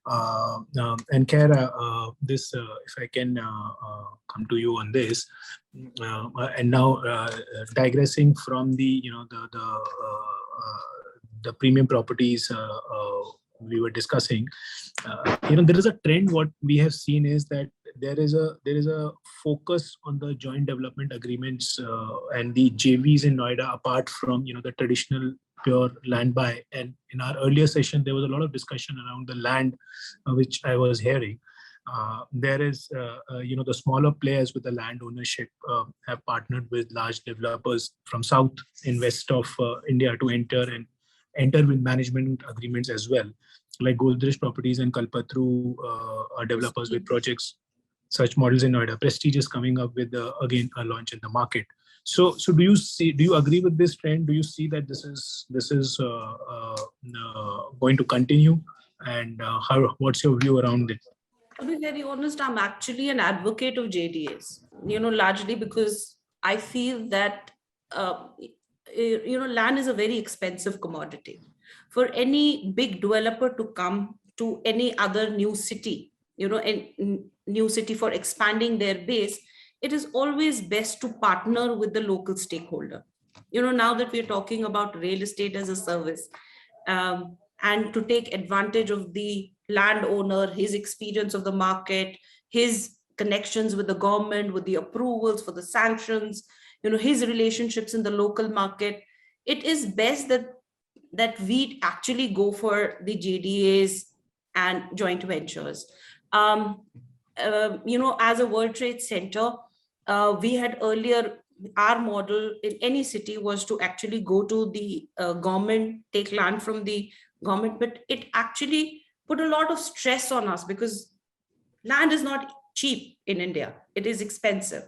Speaker 2: And Khair, this, if I can come to you on this, and now digressing from the the premium properties we were discussing, there is a trend. What we have seen is that there is a focus on the joint development agreements and the JVs in Noida, apart from the traditional pure land buy. And in our earlier session, there was a lot of discussion around the land, which I was hearing. There is, the smaller players with the land ownership have partnered with large developers from south and west of India to enter with management agreements as well, like Godrej Properties and Kalpatru are developers with projects. Such models in Noida. Prestige is coming up with again a launch in the market. So do you agree with this trend? Do you see that this is going to continue? And what's your view around it?
Speaker 4: To be very honest, I'm actually an advocate of JDAs. Largely because I feel that land is a very expensive commodity. For any big developer to come to any other new city, new city for expanding their base, it is always best to partner with the local stakeholder. Now that we're talking about real estate as a service, and to take advantage of the landowner, his experience of the market, his connections with the government, with the approvals for the sanctions, his relationships in the local market, it is best that we actually go for the JDAs and joint ventures. As a World Trade Center, we had earlier, our model in any city was to actually go to the government, take land from the government, but it actually put a lot of stress on us because land is not cheap in India. It is expensive.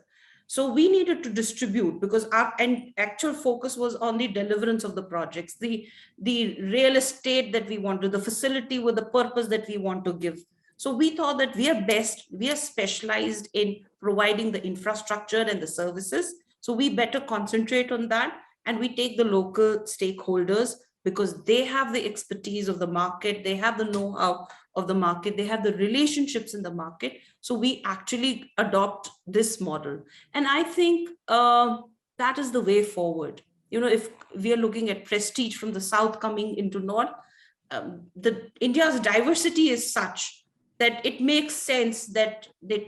Speaker 4: So we needed to distribute because our actual focus was on the deliverance of the projects, the real estate that we wanted, the facility with the purpose that we want to give. So we thought that we are specialized in providing the infrastructure and the services. So we better concentrate on that, and we take the local stakeholders because they have the expertise of the market, they have the know-how of the market, they have the relationships in the market. So we actually adopt this model. And I think that is the way forward. If we are looking at Prestige from the south coming into north, India's diversity is such that it makes sense that they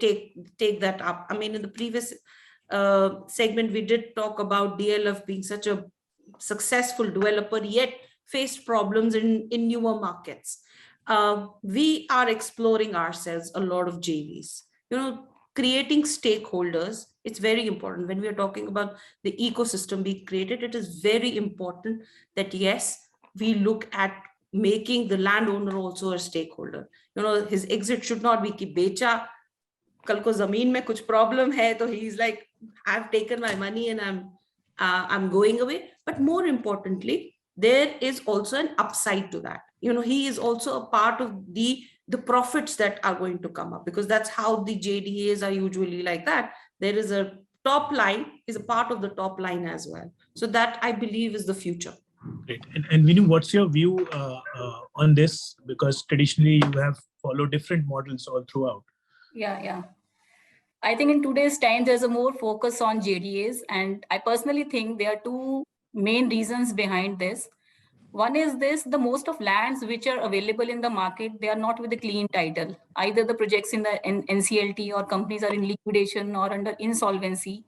Speaker 4: take that up. I mean, in the previous segment, we did talk about DLF being such a successful developer, yet faced problems in newer markets. We are exploring ourselves a lot of JVs. Creating stakeholders, it's very important. When we are talking about the ecosystem we created, it is very important that, yes, we look at making the landowner also a stakeholder. His exit should not be ki becha, kal ko zameen mein kuch problem hai, so he's like, I've taken my money and I'm going away. But more importantly, there is also an upside to that. He is also a part of the profits that are going to come up, because that's how the JDAs are usually like that. There is a top line, is a part of the top line as well. So that, I believe, is the future.
Speaker 2: Great. And Veenu, what's your view on this? Because traditionally you have followed different models all throughout.
Speaker 5: Yeah. I think in today's time, there's a more focus on JDAs. And I personally think there are two main reasons behind this. One is this: the most of lands which are available in the market, they are not with a clean title. Either the projects in the NCLT or companies are in liquidation or under insolvency.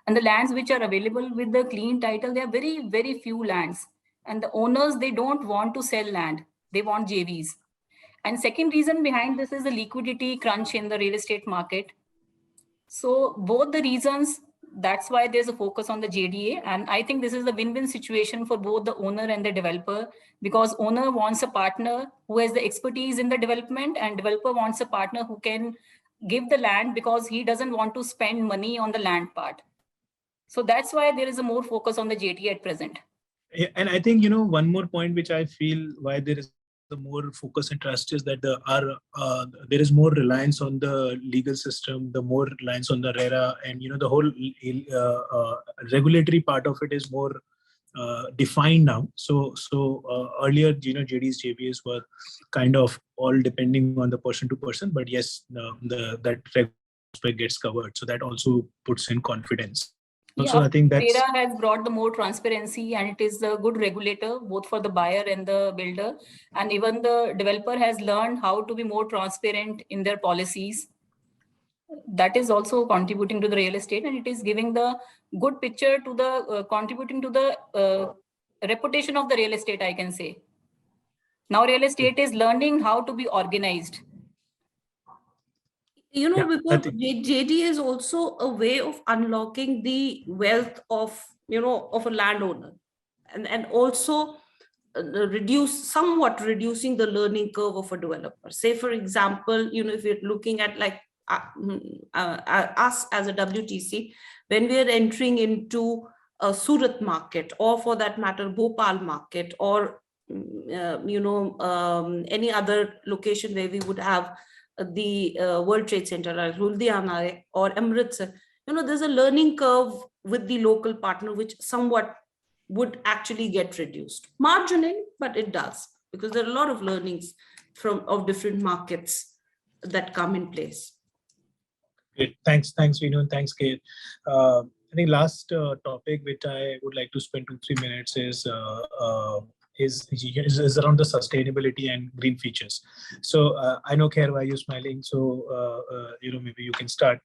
Speaker 5: And the lands which are available with the clean title, they are very, very few lands. And the owners, they don't want to sell land. They want JVs. And second reason behind this is the liquidity crunch in the real estate market. So both the reasons, that's why there's a focus on the JDA. And I think this is a win-win situation for both the owner and the developer, because owner wants a partner who has the expertise in the development, and developer wants a partner who can give the land because he doesn't want to spend money on the land part. So that's why there is a more focus on the JT at present.
Speaker 2: Yeah, and I think, one more point which I feel why there is the more focus and trust is that there is more reliance on the legal system, the more reliance on the RERA, and the whole regulatory part of it is more defined now. So earlier, JDs, JBs were kind of all depending on the person to person, but yes, that aspect gets covered. So that also puts in confidence.
Speaker 5: Yeah,
Speaker 2: so I think that's
Speaker 5: RERA has brought the more transparency, and it is a good regulator both for the buyer and the builder. And even the developer has learned how to be more transparent in their policies. That is also contributing to the real estate, and it is giving the good picture to the contributing to the reputation of the real estate, I can say. Now real estate is learning how to be organized.
Speaker 4: Because JD is also a way of unlocking the wealth of, of a landowner, and also somewhat reducing the learning curve of a developer. Say, for example, if you're looking at like us as a WTC, when we are entering into a Surat market, or for that matter, Bhopal market, or any other location where we would have the World Trade Center, like Ludhiana or Amritsar, there's a learning curve with the local partner, which somewhat would actually get reduced marginally, but it does, because there are a lot of learnings of different markets that come in place.
Speaker 2: Great. Thanks, Veenu, and thanks, Khair. I think last topic which I would like to spend 2-3 minutes is around the sustainability and green features. So I know, Khair, why you're smiling. So maybe you can start.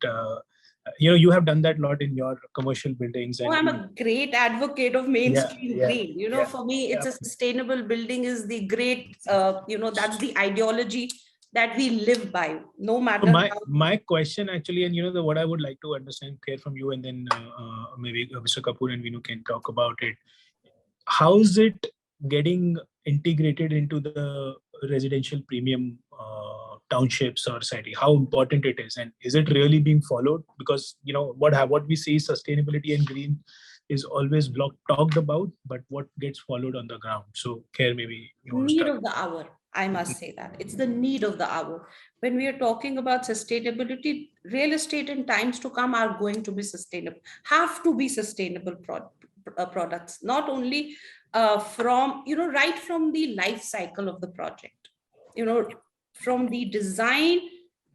Speaker 2: You have done that a lot in your commercial buildings. And
Speaker 4: I'm a great advocate of mainstream green. For me, it's a sustainable building is the great, that's the ideology that we live by, no matter
Speaker 2: so my question actually, and what I would like to understand, Khair, from you, and then maybe Mr. Kapoor and Veenu can talk about it. How is it getting integrated into the residential premium townships or society? How important it is, and is it really being followed? Because what we see, sustainability and green is always talked about, but what gets followed on the ground? So, Khair, maybe
Speaker 4: need of the hour. I must say that it's the need of the hour. When we are talking about sustainability, real estate in times to come are going to be sustainable, have to be sustainable products, not only from, right from the life cycle of the project, from the design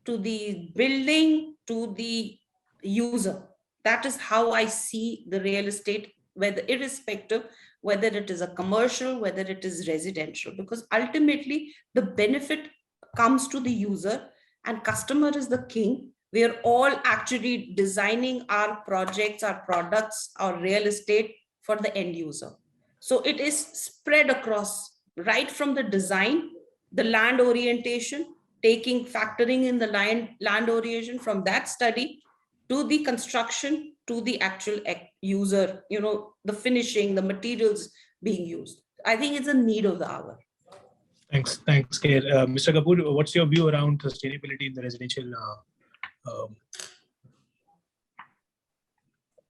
Speaker 4: to the building to the user. That is how I see the real estate, whether irrespective, whether it is a commercial, whether it is residential, because ultimately the benefit comes to the user, and customer is the king. We are all actually designing our projects, our products, our real estate for the end user. So it is spread across, right from the design, the land orientation, factoring in the land orientation from that study, to the construction, to the actual user, the finishing, the materials being used. I think it's a need of the hour.
Speaker 2: Thanks, Khair. Mr. Kapoor, what's your view around sustainability in the residential?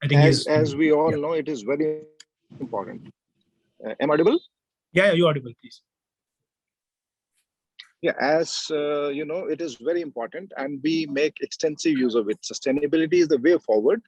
Speaker 2: I think
Speaker 3: as we all know, it is very important. Am I audible?
Speaker 2: Yeah, you're audible, please.
Speaker 3: Yeah, as it is very important, and we make extensive use of it. Sustainability is the way forward,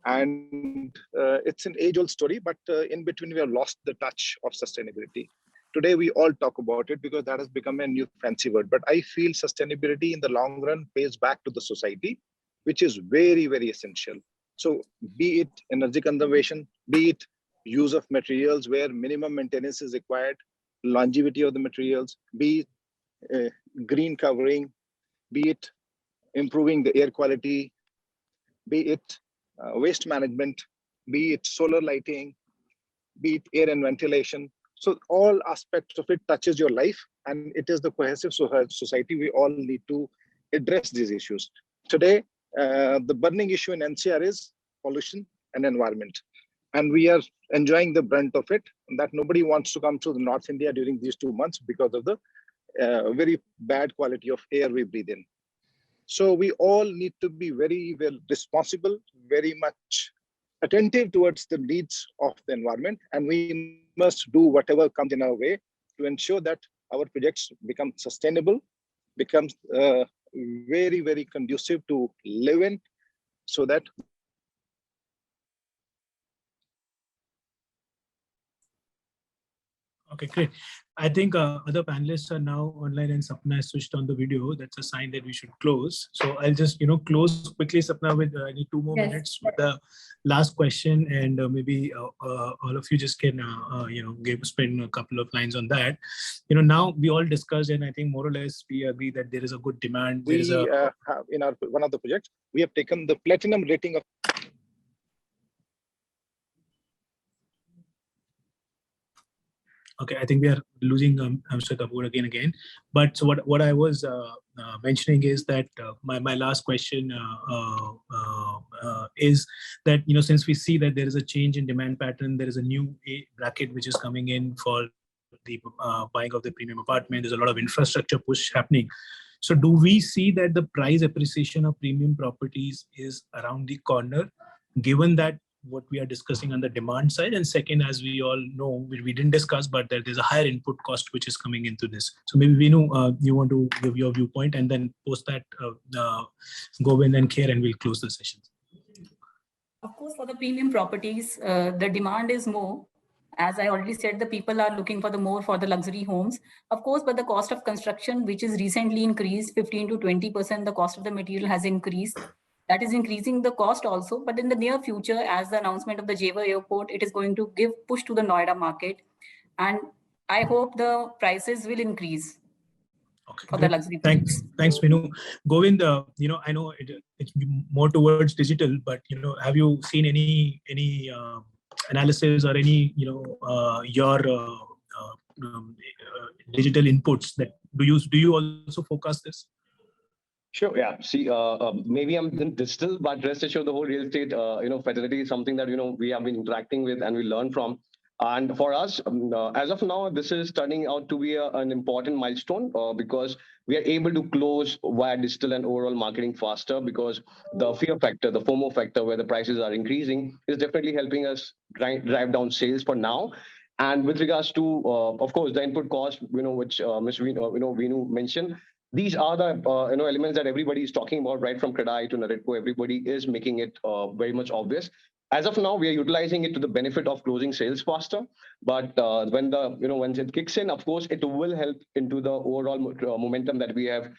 Speaker 3: and it's an age-old story, but in between we have lost the touch of sustainability. Today we all talk about it because that has become a new fancy word, but I feel sustainability in the long run pays back to the society, which is very, very essential. So be it energy conservation, be it use of materials where minimum maintenance is required, longevity of the materials, be it green covering, be it improving the air quality, be it waste management, be it solar lighting, be it air and ventilation. So all aspects of it touches your life, and it is the cohesive society. We all need to address these issues. Today, the burning issue in NCR is pollution and environment. And we are enjoying the brunt of it, and that nobody wants to come to the North India during these 2 months because of the very bad quality of air we breathe in. So we all need to be very well responsible, very much attentive towards the needs of the environment, and we must do whatever comes in our way to ensure that our projects become sustainable, becomes very, very conducive to live in, so that
Speaker 2: Okay, great. I think other panelists are now online and Sapna has switched on the video. That's a sign that we should close. So I'll just, close quickly, Sapna, with I need 2 more minutes with the last question, and maybe all of you just can, spend a couple of lines on that. Now we all discussed, and I think more or less we agree that there is a good demand.
Speaker 3: we have in our one of the projects, we have taken the platinum rating of.
Speaker 2: Okay, I think we are losing Mr. Kapoor again. But so what I was mentioning is that my last question is that, since we see that there is a change in demand pattern, there is a new bracket which is coming in for the buying of the premium apartment. There's a lot of infrastructure push happening. So do we see that the price appreciation of premium properties is around the corner, given that what we are discussing on the demand side? And second, as we all know, we didn't discuss, but there's a higher input cost which is coming into this. So maybe Veenu, you want to give your viewpoint, and then post that Govind and Khair, and we'll close the session.
Speaker 5: Of course, for the premium properties, the demand is more. As I already said, the people are looking for the luxury homes, of course, but the cost of construction, which is recently increased 15 to 20%, the cost of the material has increased. That is increasing the cost also. But in the near future, as the announcement of the Jain airport, it is going to give push to the Noida market. And I hope the prices will increase for the luxury.
Speaker 2: Thanks, Veenu. Govind, I know it's more towards digital, but, have you seen any analysis or any, your digital inputs that do you also focus this?
Speaker 6: Sure. Yeah. See, maybe I'm in digital, but rest assured, the whole real estate, fraternity is something that we have been interacting with and we learn from. And for us, as of now, this is turning out to be an important milestone because we are able to close via digital and overall marketing faster, because the fear factor, the FOMO factor, where the prices are increasing, is definitely helping us drive down sales for now. And with regards to, of course, the input cost, which Ms. Veenu mentioned. These are the elements that everybody is talking about, right from CREDAI to NAREDCO. Everybody is making it very much obvious. As of now, we are utilizing it to the benefit of closing sales faster. But when it kicks in, of course, it will help into the overall momentum that we have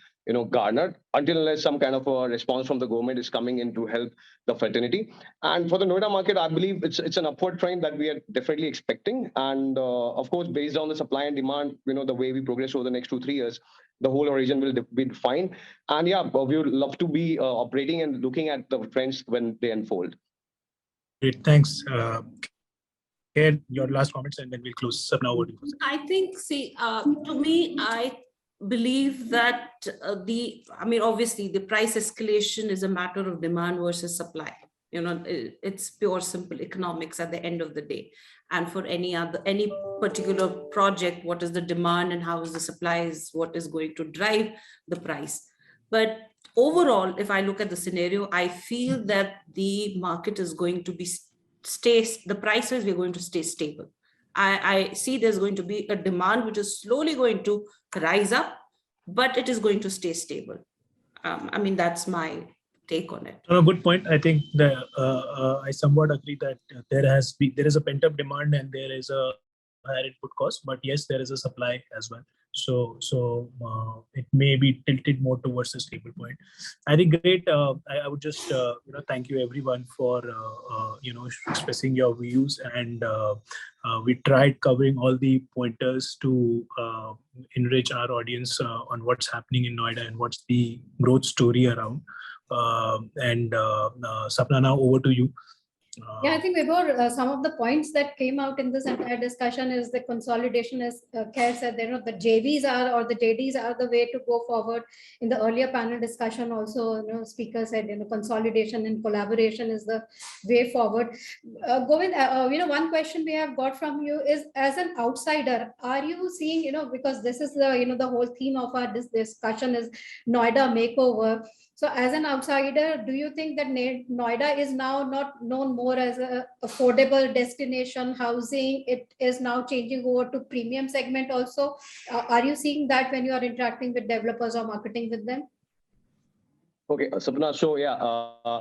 Speaker 6: garnered, until unless some kind of a response from the government is coming in to help the fraternity. And for the Noida market, I believe it's an upward trend that we are definitely expecting. And of course, based on the supply and demand, the way we progress over the next 2-3 years, the whole region will be defined. And yeah, we would love to be operating and looking at the trends when they unfold.
Speaker 2: Great, thanks. Khair, your last comments, and then we'll close up now.
Speaker 4: I think, to me, I believe that obviously the price escalation is a matter of demand versus supply. It's pure simple economics at the end of the day. And for any particular project, what is the demand and how is the supply is what is going to drive the price. But overall, if I look at the scenario, I feel that the market is going to the prices we're going to stay stable. I see there's going to be a demand which is slowly going to rise up, but it is going to stay stable. That's my take on it.
Speaker 2: A good point. I think I somewhat agree that there is a pent-up demand and there is a higher input cost, but yes, there is a supply as well. So it may be tilted more towards a stable point. I think great. I would just thank you everyone for expressing your views, and we tried covering all the pointers to enrich our audience on what's happening in Noida and what's the growth story around. Sapna, now over to you.
Speaker 1: Yeah, I think Vibhor, some of the points that came out in this entire discussion is the consolidation, as Khair said, the JVs or the JDs are the way to go forward. In the earlier panel discussion also, speaker said, consolidation and collaboration is the way forward. Govind, one question we have got from you is, as an outsider, are you seeing, because this is the whole theme of our discussion is Noida Makeover. So as an outsider, do you think that Noida is now not known more as a affordable destination housing? It is now changing over to premium segment also. Are you seeing that when you are interacting with developers or marketing with them?
Speaker 6: Okay, Sapna. So yeah,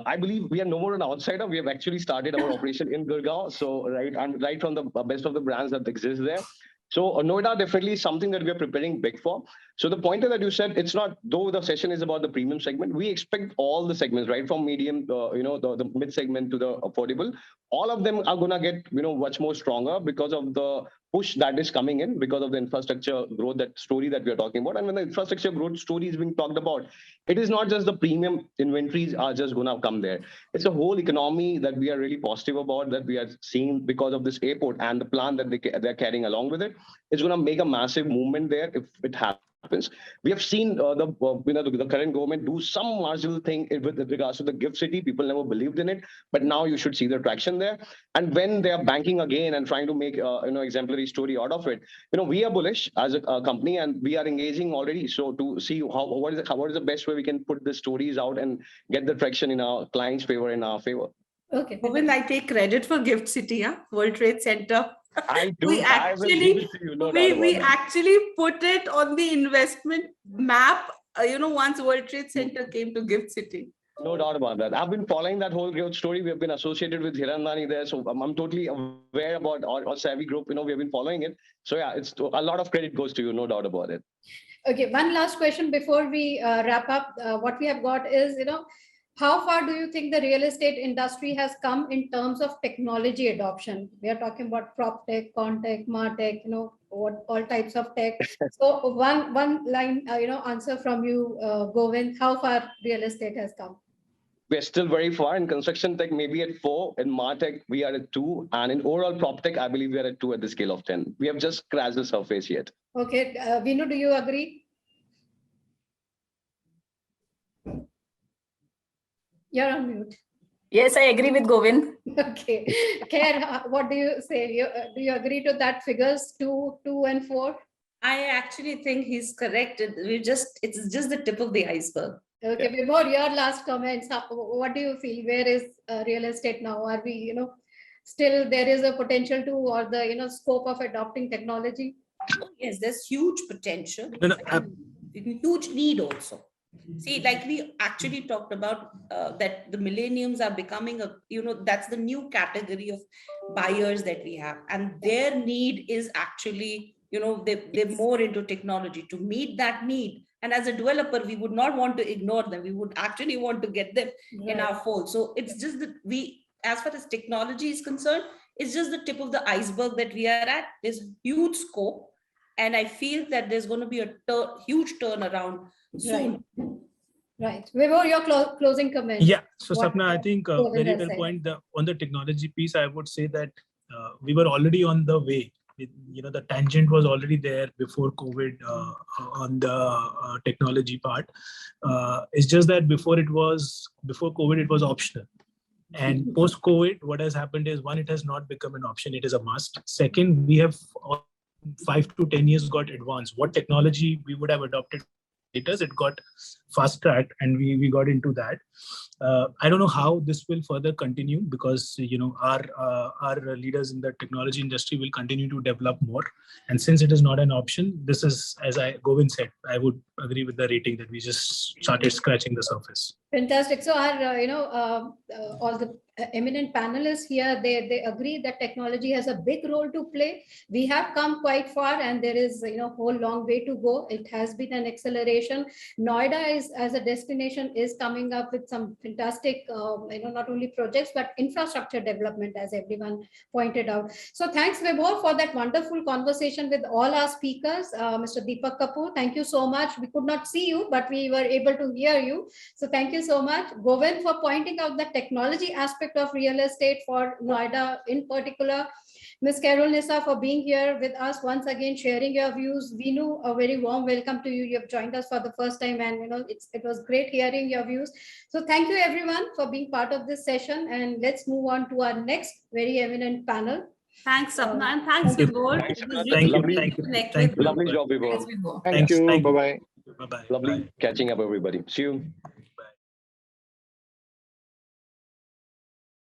Speaker 6: I believe we are no more an outsider. We have actually started our operation in Gurgaon. So right from the best of the brands that exist there. So Noida definitely is something that we are preparing big for. So the pointer that you said, it's not, though the session is about the premium segment, we expect all the segments, right from medium, the mid segment to the affordable. All of them are gonna get much more stronger because of the push that is coming in, because of the infrastructure growth, that story that we are talking about. And when the infrastructure growth story is being talked about, it is not just the premium inventories are just gonna come there. It's a whole economy that we are really positive about, that we are seeing because of this airport and the plan that they're carrying along with it. It's gonna make a massive movement there if it happens. We have seen the current government do some marginal thing with regards to the gift city. People never believed in it, but now you should see the traction there. And when they are banking again and trying to make exemplary story out of it, we are bullish as a company, and we are engaging already. So to see what is the best way we can put the stories out and get the traction in our clients' favor, in our favor.
Speaker 1: Okay.
Speaker 4: Govind, I take credit for Gift City, World Trade Center.
Speaker 6: I do.
Speaker 4: We actually put it on the investment map, once World Trade Center came to Gift City.
Speaker 6: No doubt about that. I've been following that whole growth story. We have been associated with Hirandani there. So I'm totally aware about our Savvy group. We have been following it. So yeah, it's a lot of credit goes to you, no doubt about it.
Speaker 1: Okay, one last question before we wrap up. What we have got is, how far do you think the real estate industry has come in terms of technology adoption? We are talking about prop tech, contech, martech, all types of tech. So one line, answer from you, Govind. How far real estate has come?
Speaker 6: We're still very far. In construction tech, maybe at 4. In martech, we are at 2. And in overall prop tech, I believe we are at 2 at the scale of 10. We have just scratched the surface yet.
Speaker 1: Okay, Veenu, do you agree? You're on mute.
Speaker 5: Yes, I agree with Govind.
Speaker 1: Okay. Khair, what do you say? Do you agree to that figures 2 and 4?
Speaker 4: I actually think he's correct. It's just the tip of the iceberg.
Speaker 1: Okay, Vibhor, your last comments. What do you feel? Where is real estate now? Are we, still there is a potential to, or the, scope of adopting technology?
Speaker 4: Yes, there's huge potential. Huge need also. See, like we actually talked about that the millennials are becoming that's the new category of buyers that we have. And their need is actually, they're more into technology to meet that need. And as a developer, we would not want to ignore them. We would actually want to get them in our fold. So it's just that as far as technology is concerned, it's just the tip of the iceberg that we are at. There's huge scope. And I feel that there's going to be a huge turnaround soon.
Speaker 1: Right. Vibhor, your closing comment.
Speaker 2: Yeah. So Sapna, I think very well point. On the technology piece, I would say that we were already on the way. The tangent was already there before COVID on the technology part. It's just that before COVID, it was optional. And post-COVID, what has happened is, one, it has not become an option. It is a must. Second, we have 5 to 10 years got advanced. What technology we would have adopted later, it got fast-tracked, and we got into that. I don't know how this will further continue, because our leaders in the technology industry will continue to develop more. And since it is not an option, this is, as Govind said, I would agree with the rating that we just started scratching the surface.
Speaker 1: Fantastic. So our, all the eminent panelists here, they agree that technology has a big role to play. We have come quite far, and there is, a whole long way to go. It has been an acceleration. Noida as a destination is coming up with some fantastic, not only projects, but infrastructure development, as everyone pointed out. So thanks, Vibhor, for that wonderful conversation with all our speakers. Mr. Deepak Kapoor, thank you so much. We could not see you, but we were able to hear you. So thank you so much. Govind, for pointing out the technology aspect of real estate for Noida in particular. Ms. Carol, Nissa, for being here with us once again, sharing your views. Veenu, a very warm welcome to you. You have joined us for the first time, and it was great hearing your views. So thank you everyone for being part of this session, and let's move on to our next very eminent panel.
Speaker 4: Thanks, Sapna, and thanks, Vibhor.
Speaker 6: Lovely job, Vibhor.
Speaker 3: Thank you. Bye-bye.
Speaker 2: Bye-bye.
Speaker 6: Lovely catching up, everybody. See you.